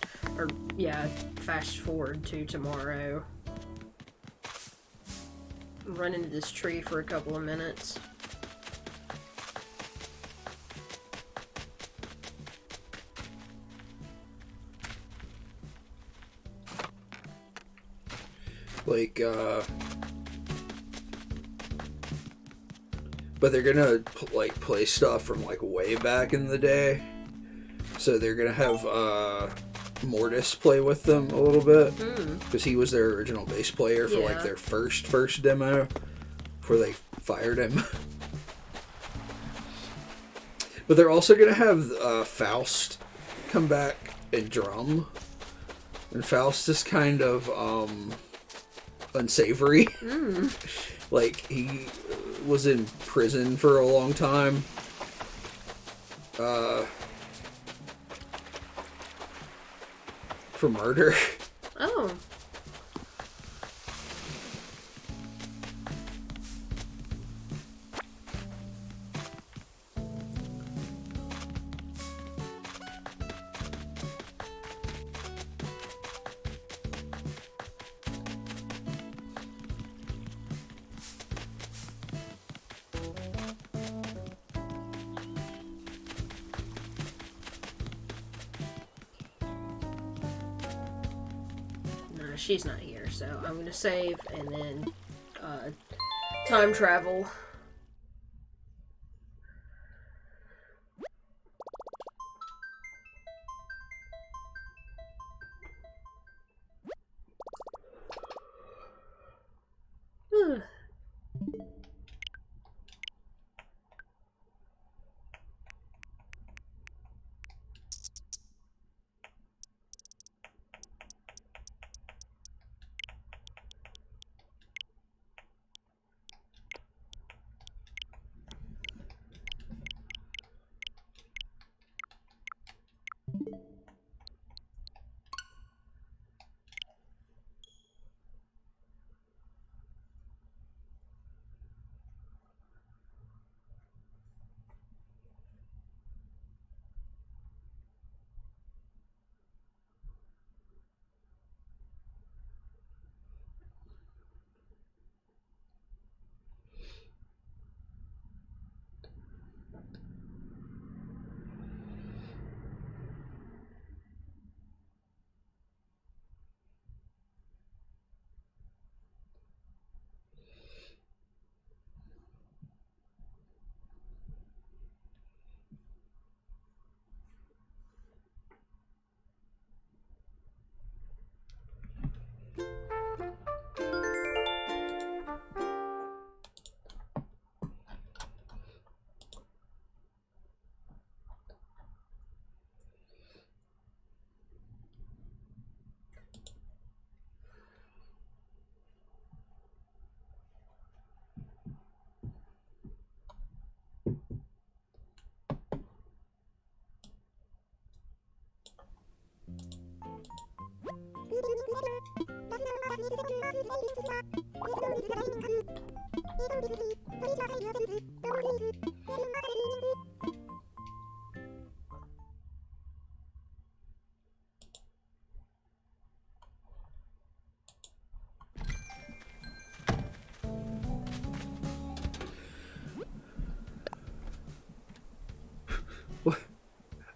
forward to tomorrow. Run into this tree for a couple of minutes. Like, but they're gonna like play stuff from like way back in the day. So they're gonna have Mortis play with them a little bit because he was their original bass player for like their first demo before they fired him. But they're also gonna have Faust come back and drum, and Faust is kind of unsavory. Like he was in prison for a long time. For murder. Oh. She's not here, so I'm gonna save and then time travel.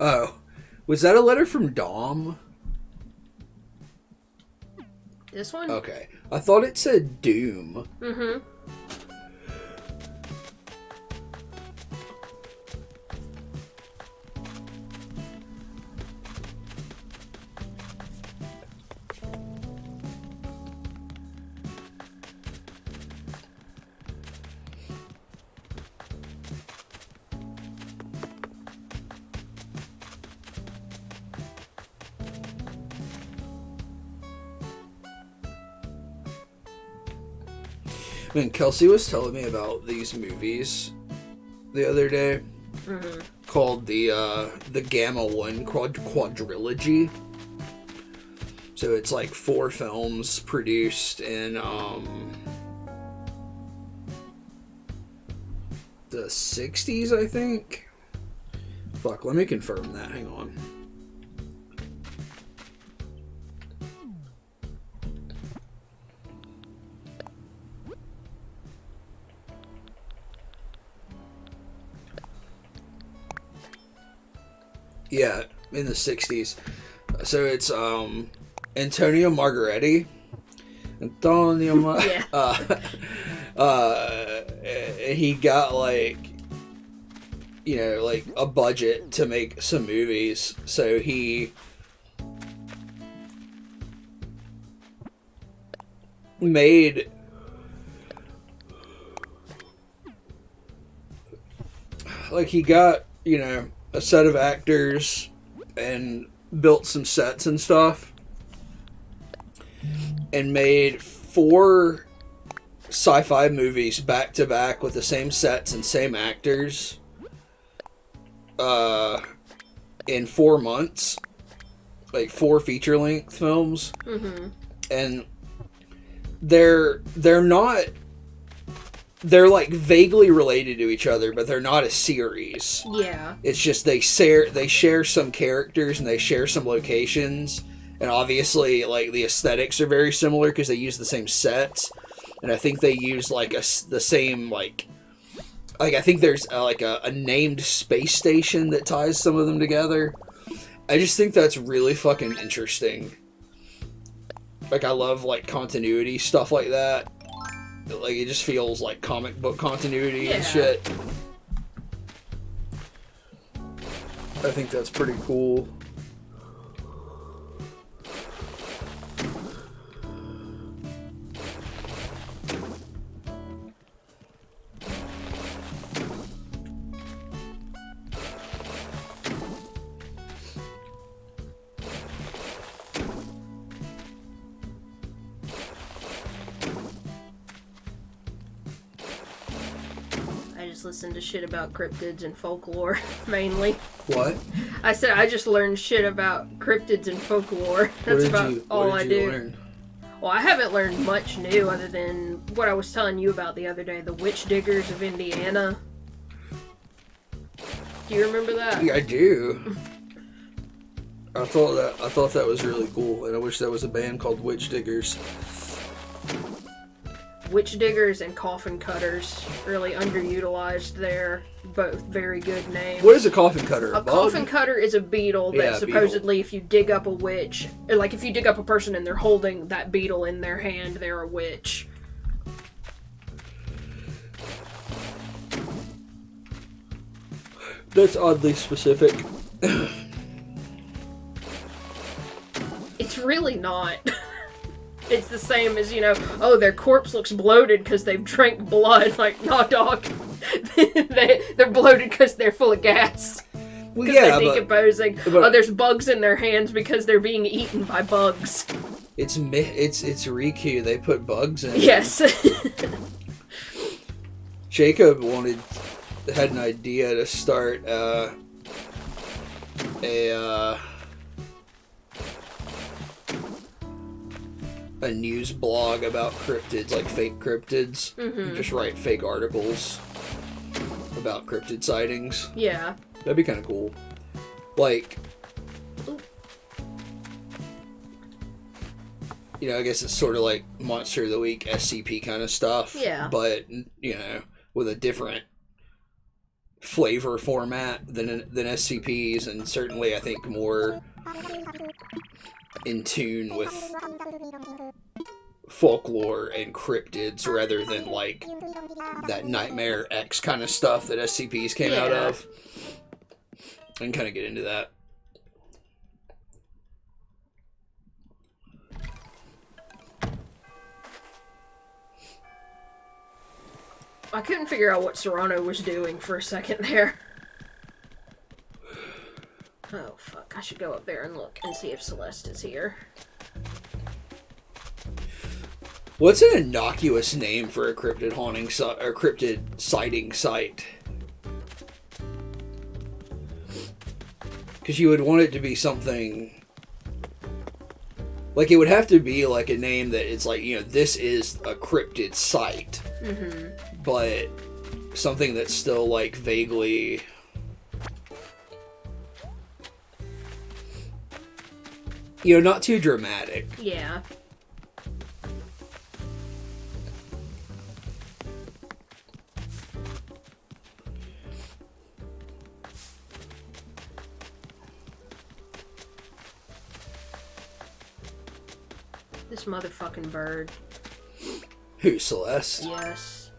Oh, was that a letter from Dom? This one? Okay, I thought it said Doom. Mm-hmm. I mean, Kelsey was telling me about these movies the other day called the Gamma 1 quadrilogy. So it's like 4 films produced in the 60s, I think. Fuck, let me confirm that. Hang on. Yeah, in the 60s. So it's Antonio Margaretti. And he got like a budget to make some movies, so he made he got a set of actors and built some sets and stuff and made 4 sci-fi movies back to back with the same sets and same actors in 4 months, like 4 feature-length films. And they're like vaguely related to each other, but they're not a series. Yeah. It's just they share some characters and they share some locations, and obviously like the aesthetics are very similar because they use the same sets, and I think they use like the same like I think there's a named space station that ties some of them together. I just think that's really fucking interesting. Like, I love like continuity stuff like that. Like, it just feels like comic book continuity and shit. I think that's pretty cool. Listen to shit about cryptids and folklore, mainly. What? I said I just learned shit about cryptids and folklore. That's about all I do. Learn? Well, I haven't learned much new other than what I was telling you about the other day, the witch diggers of Indiana. Do you remember that? Yeah, I do. I thought that was really cool, and I wish there was a band called Witch Diggers. Witch Diggers and Coffin Cutters, really underutilized there. Both very good names. What is a coffin cutter? A coffin cutter is a beetle that supposedly if you dig up a witch, or like if you dig up a person and they're holding that beetle in their hand, they're a witch. That's oddly specific. It's really not. It's the same as, oh, their corpse looks bloated because they've drank blood. Like, no, dog. They're bloated because they're full of gas. Because they're decomposing. But there's bugs in their hands because they're being eaten by bugs. It's Riku. They put bugs in. Yes. Jacob had an idea to start a news blog about cryptids, like fake cryptids. Mm-hmm. Just write fake articles about cryptid sightings. Yeah. That'd be kind of cool. Like, I guess it's sort of like Monster of the Week, SCP kind of stuff. Yeah. But, with a different flavor format than SCPs, and certainly I think more in tune with folklore and cryptids rather than like that Nightmare X kind of stuff that SCPs came out of. And kind of get into that. I couldn't figure out what Serrano was doing for a second there. Oh, fuck. I should go up there and look and see if Celeste is here. What's an innocuous name for a cryptid haunting or cryptid sighting site? Because you would want it to be something... Like, it would have to be, like, a name that it's like, you know, this is a cryptid site. Mm-hmm. But something that's still, like, vaguely... You know, not too dramatic. Yeah. This motherfucking bird. Who, Celeste? Yes.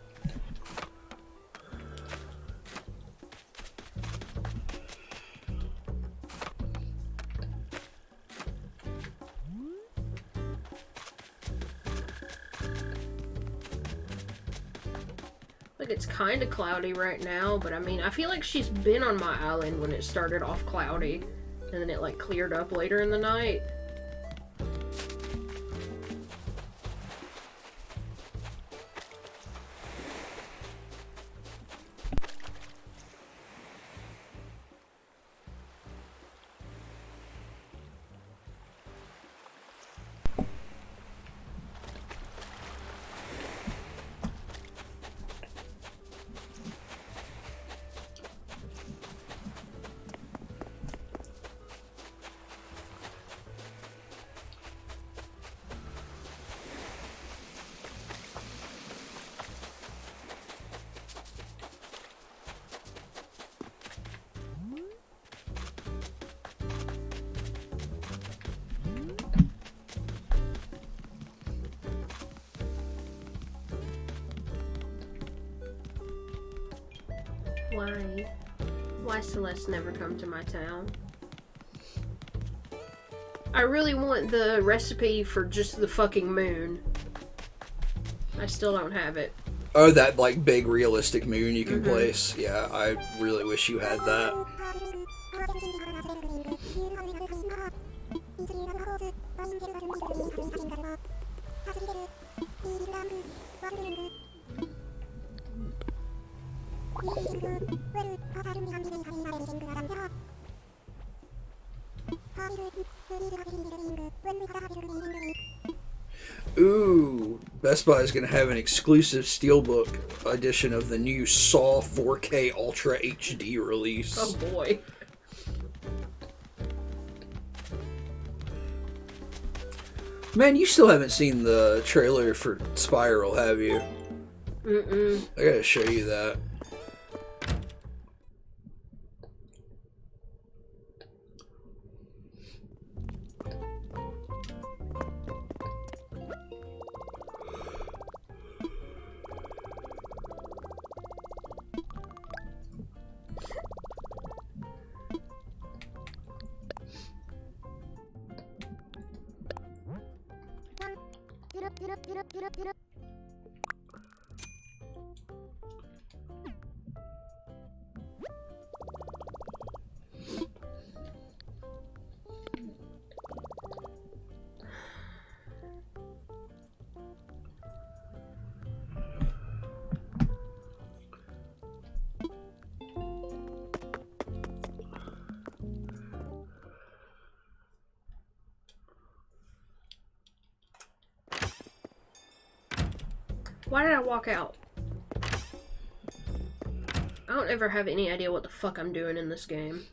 Look, it's kind of cloudy right now, but I mean, I feel like she's been on my island when it started off cloudy, and then it like cleared up later in the night. Why Celeste never come to my town? I really want the recipe for just the fucking moon. I still don't have it. Oh, that, like, big realistic moon you can place. Yeah, I really wish you had that. Ooh, Best Buy is going to have an exclusive Steelbook edition of the new Saw 4K Ultra HD release. Oh boy. Man, you still haven't seen the trailer for Spiral, have you? Mm-mm. I gotta show you that. Why did I walk out? I don't ever have any idea what the fuck I'm doing in this game.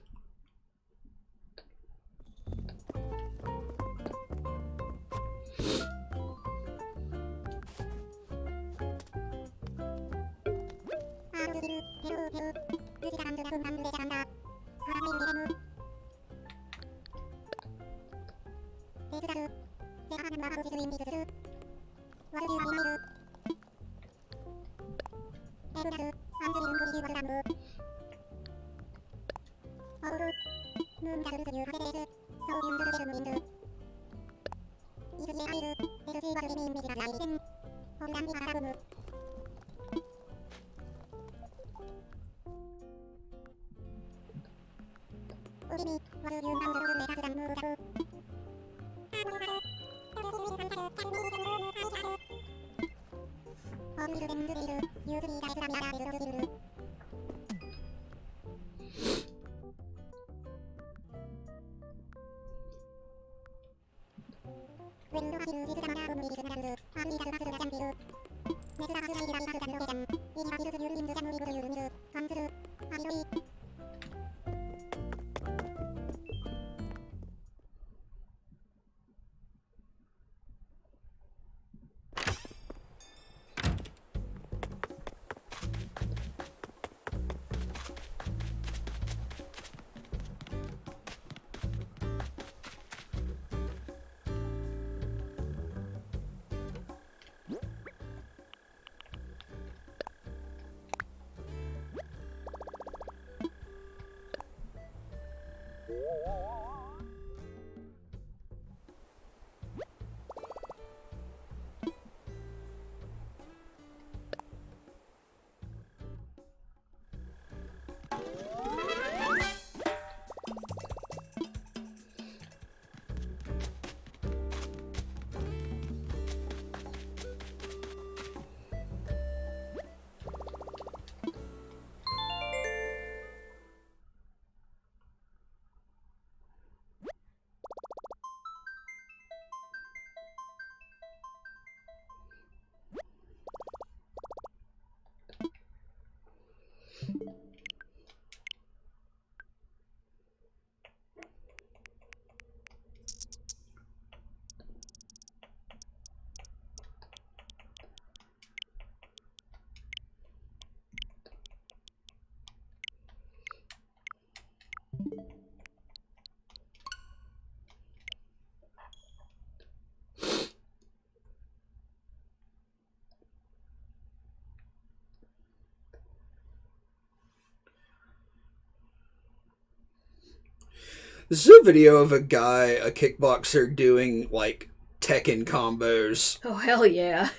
This is a video of a guy, a kickboxer, doing like Tekken combos. Oh, hell yeah.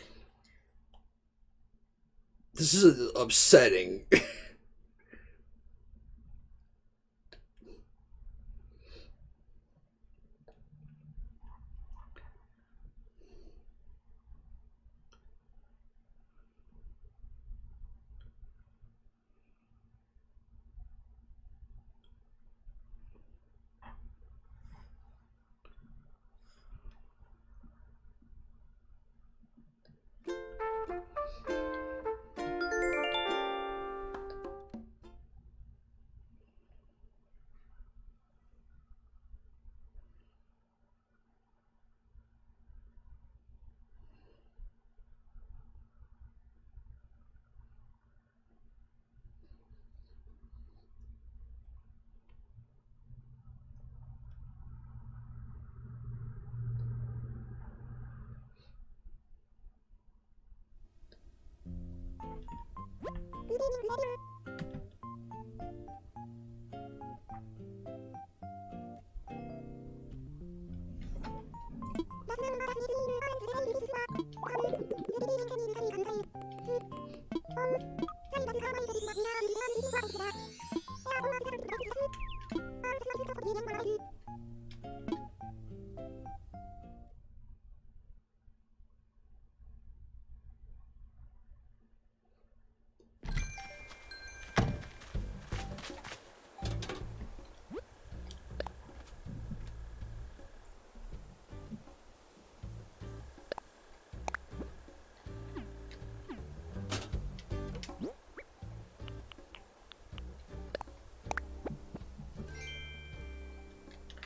This is upsetting.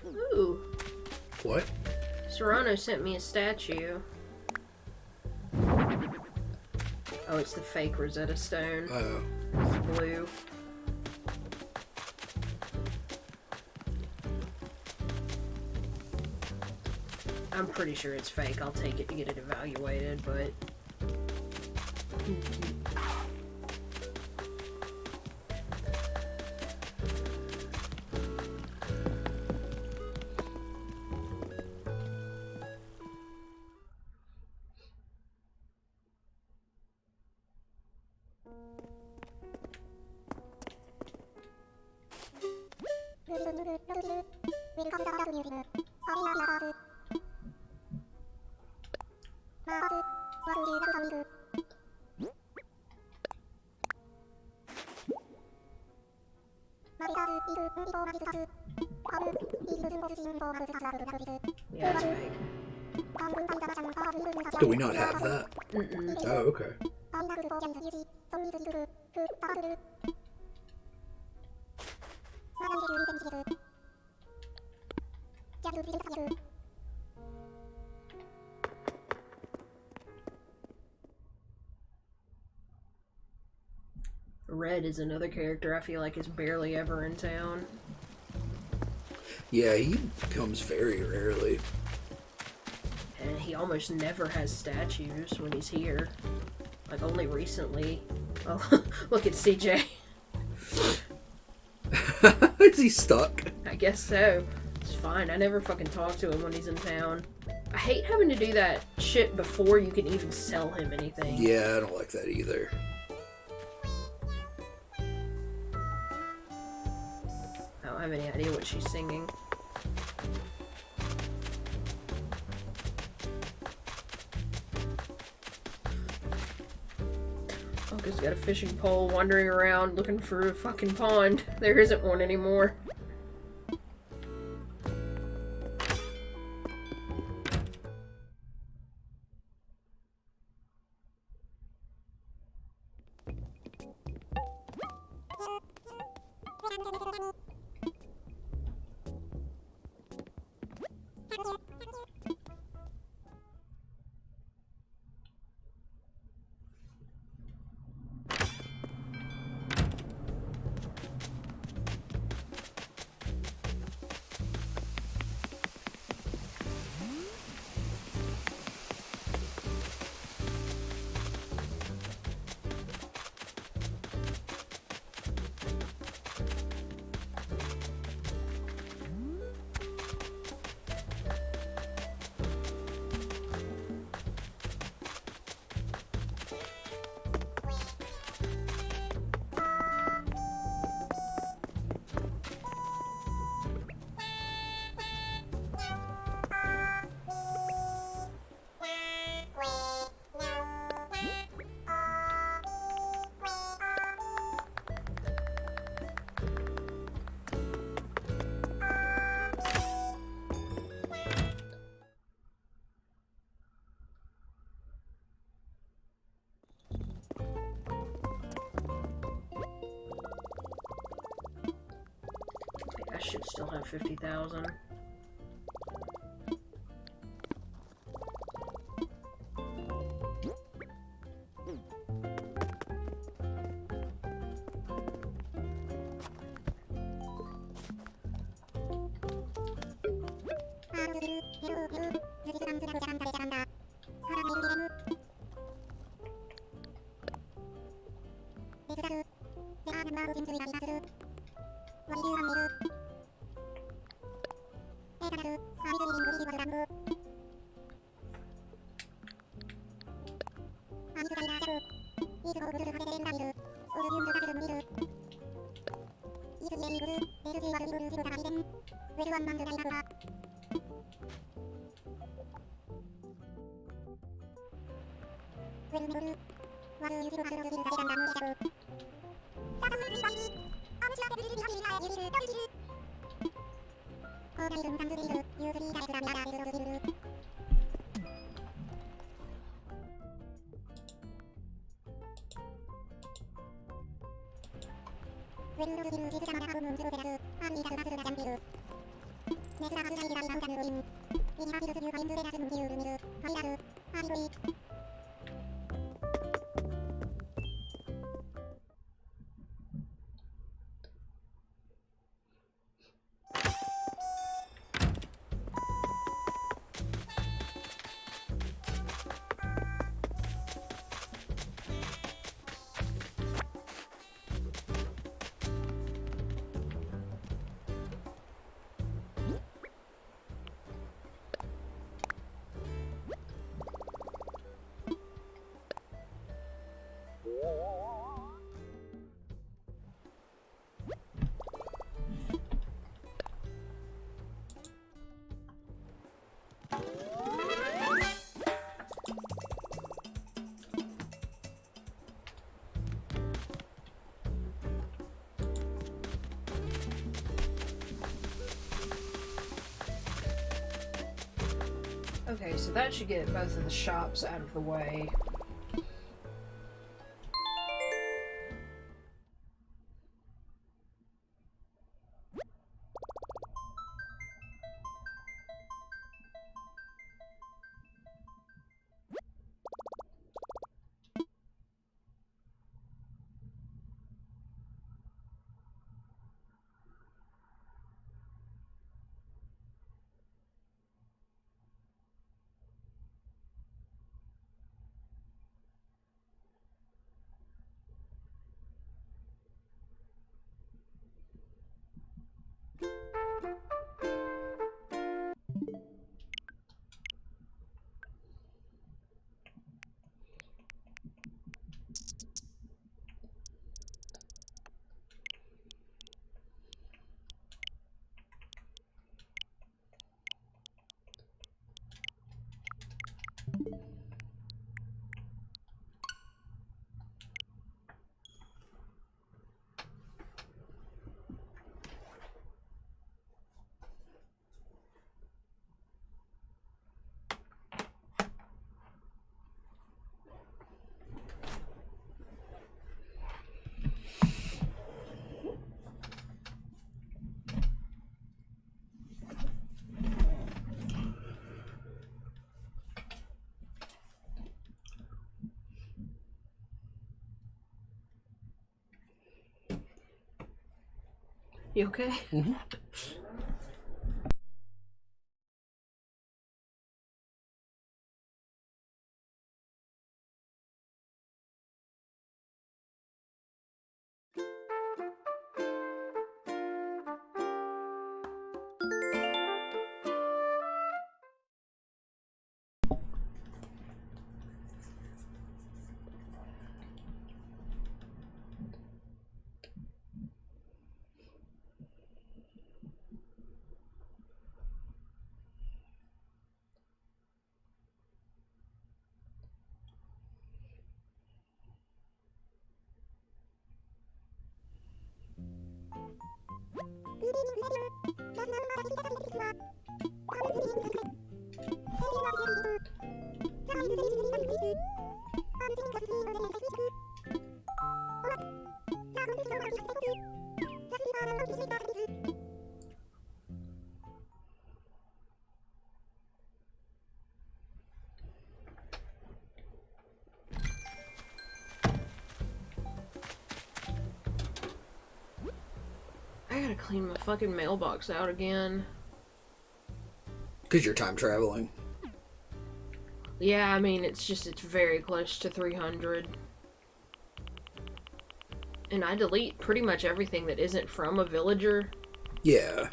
Ooh. What? Serrano sent me a statue. Oh, it's the fake Rosetta Stone. Oh. It's blue. I'm pretty sure it's fake. I'll take it to get it evaluated, but... Yeah, it's fake. Do we not have that? Mm-mm. Oh, okay. Red is another character I feel like is barely ever in town. Yeah, he comes very rarely. And he almost never has statues when he's here. Like, only recently. Oh, look at CJ. Is he stuck? I guess so. It's fine. I never fucking talk to him when he's in town. I hate having to do that shit before you can even sell him anything. Yeah, I don't like that either. I don't have any idea what she's singing. Uncle's got a fishing pole wandering around looking for a fucking pond. There isn't one anymore. I should still have 50,000. Okay, so that should get both of the shops out of the way. You okay? Mm-hmm. I gotta clean my fucking mailbox out again. Because you're time traveling. Yeah, I mean, it's very close to 300. And I delete pretty much everything that isn't from a villager. Yeah.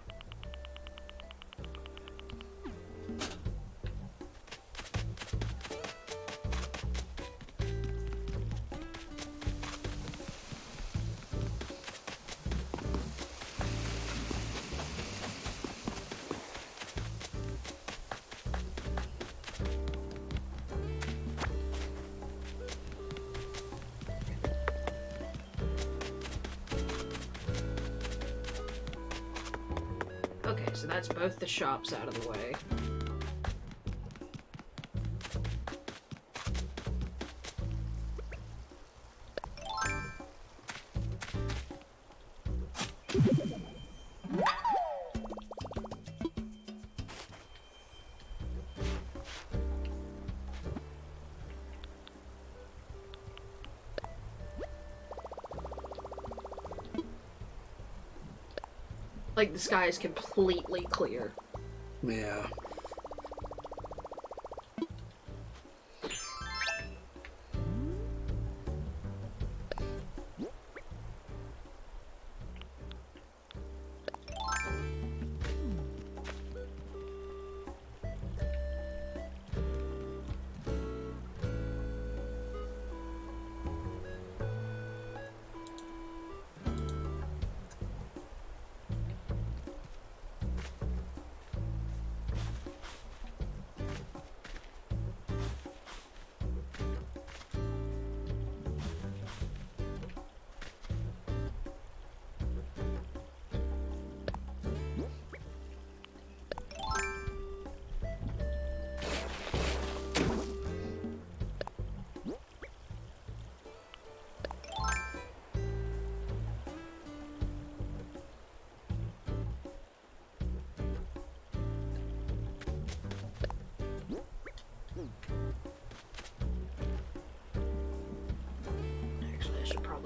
Okay, so that's both the shops out of the way. Like, the sky is completely clear. Yeah.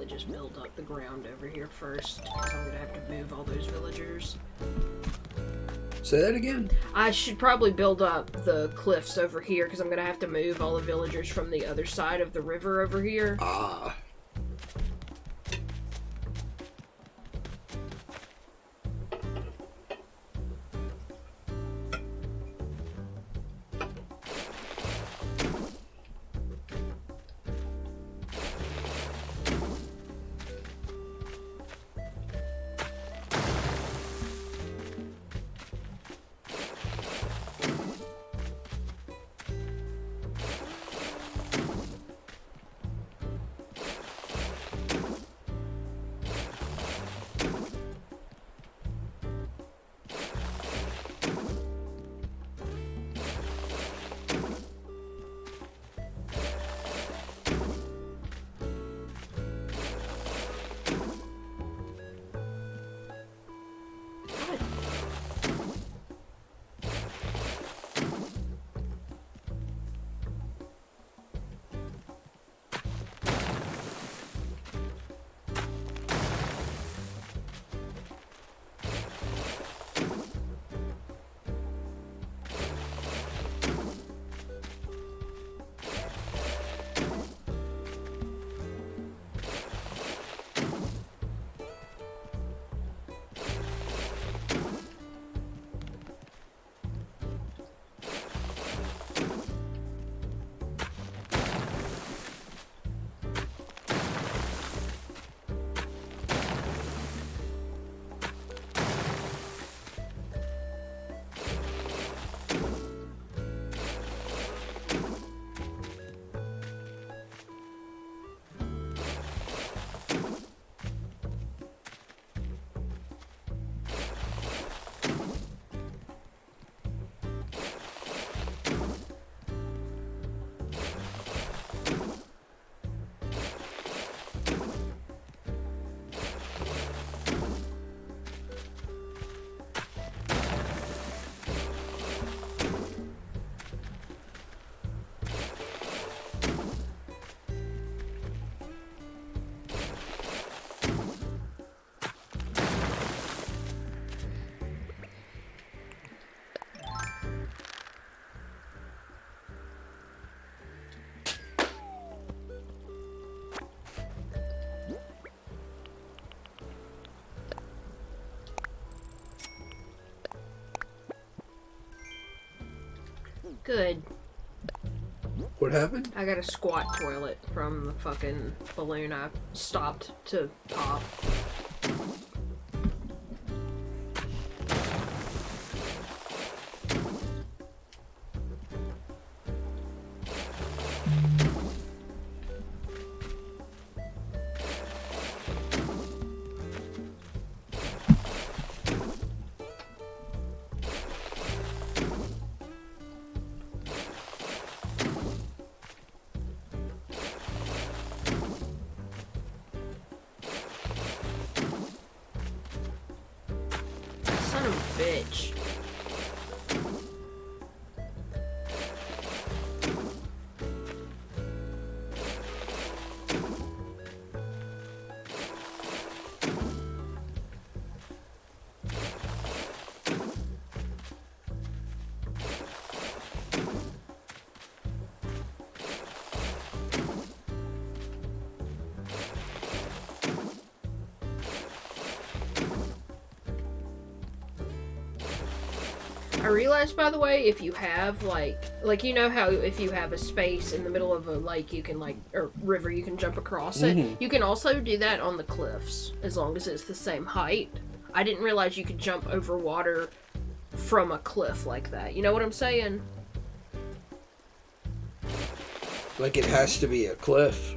probably just build up the ground over here first, because I'm gonna have to move all those villagers. Say that again. I should probably build up the cliffs over here, because I'm gonna have to move all the villagers from the other side of the river over here. Ah. Good. What happened? I got a squat toilet from the fucking balloon I stopped to pop. Son of a bitch. I realized, by the way, if you have like you know how if you have a space in the middle of a lake, you can or river, you can jump across it. You can also do that on the cliffs as long as it's the same height. I didn't realize you could jump over water from a cliff like that. You know what I'm saying? Like it has to be a cliff,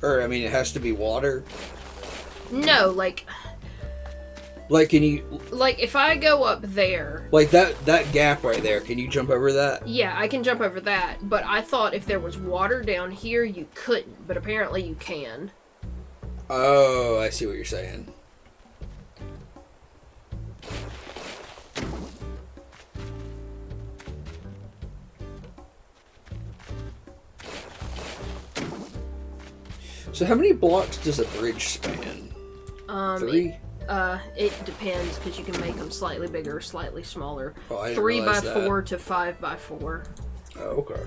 or I mean, it has to be water. No, like can you if I go up there, like that gap right there? Can you jump over that? yeah, I can jump over that. But I thought if there was water down here, you couldn't. But apparently, you can. Oh, I see what you're saying. So how many blocks does a bridge span? 3? It depends because you can make them slightly bigger or slightly smaller. Oh, I didn't 3 by realize that. 4 to 5 by 4. Oh, okay.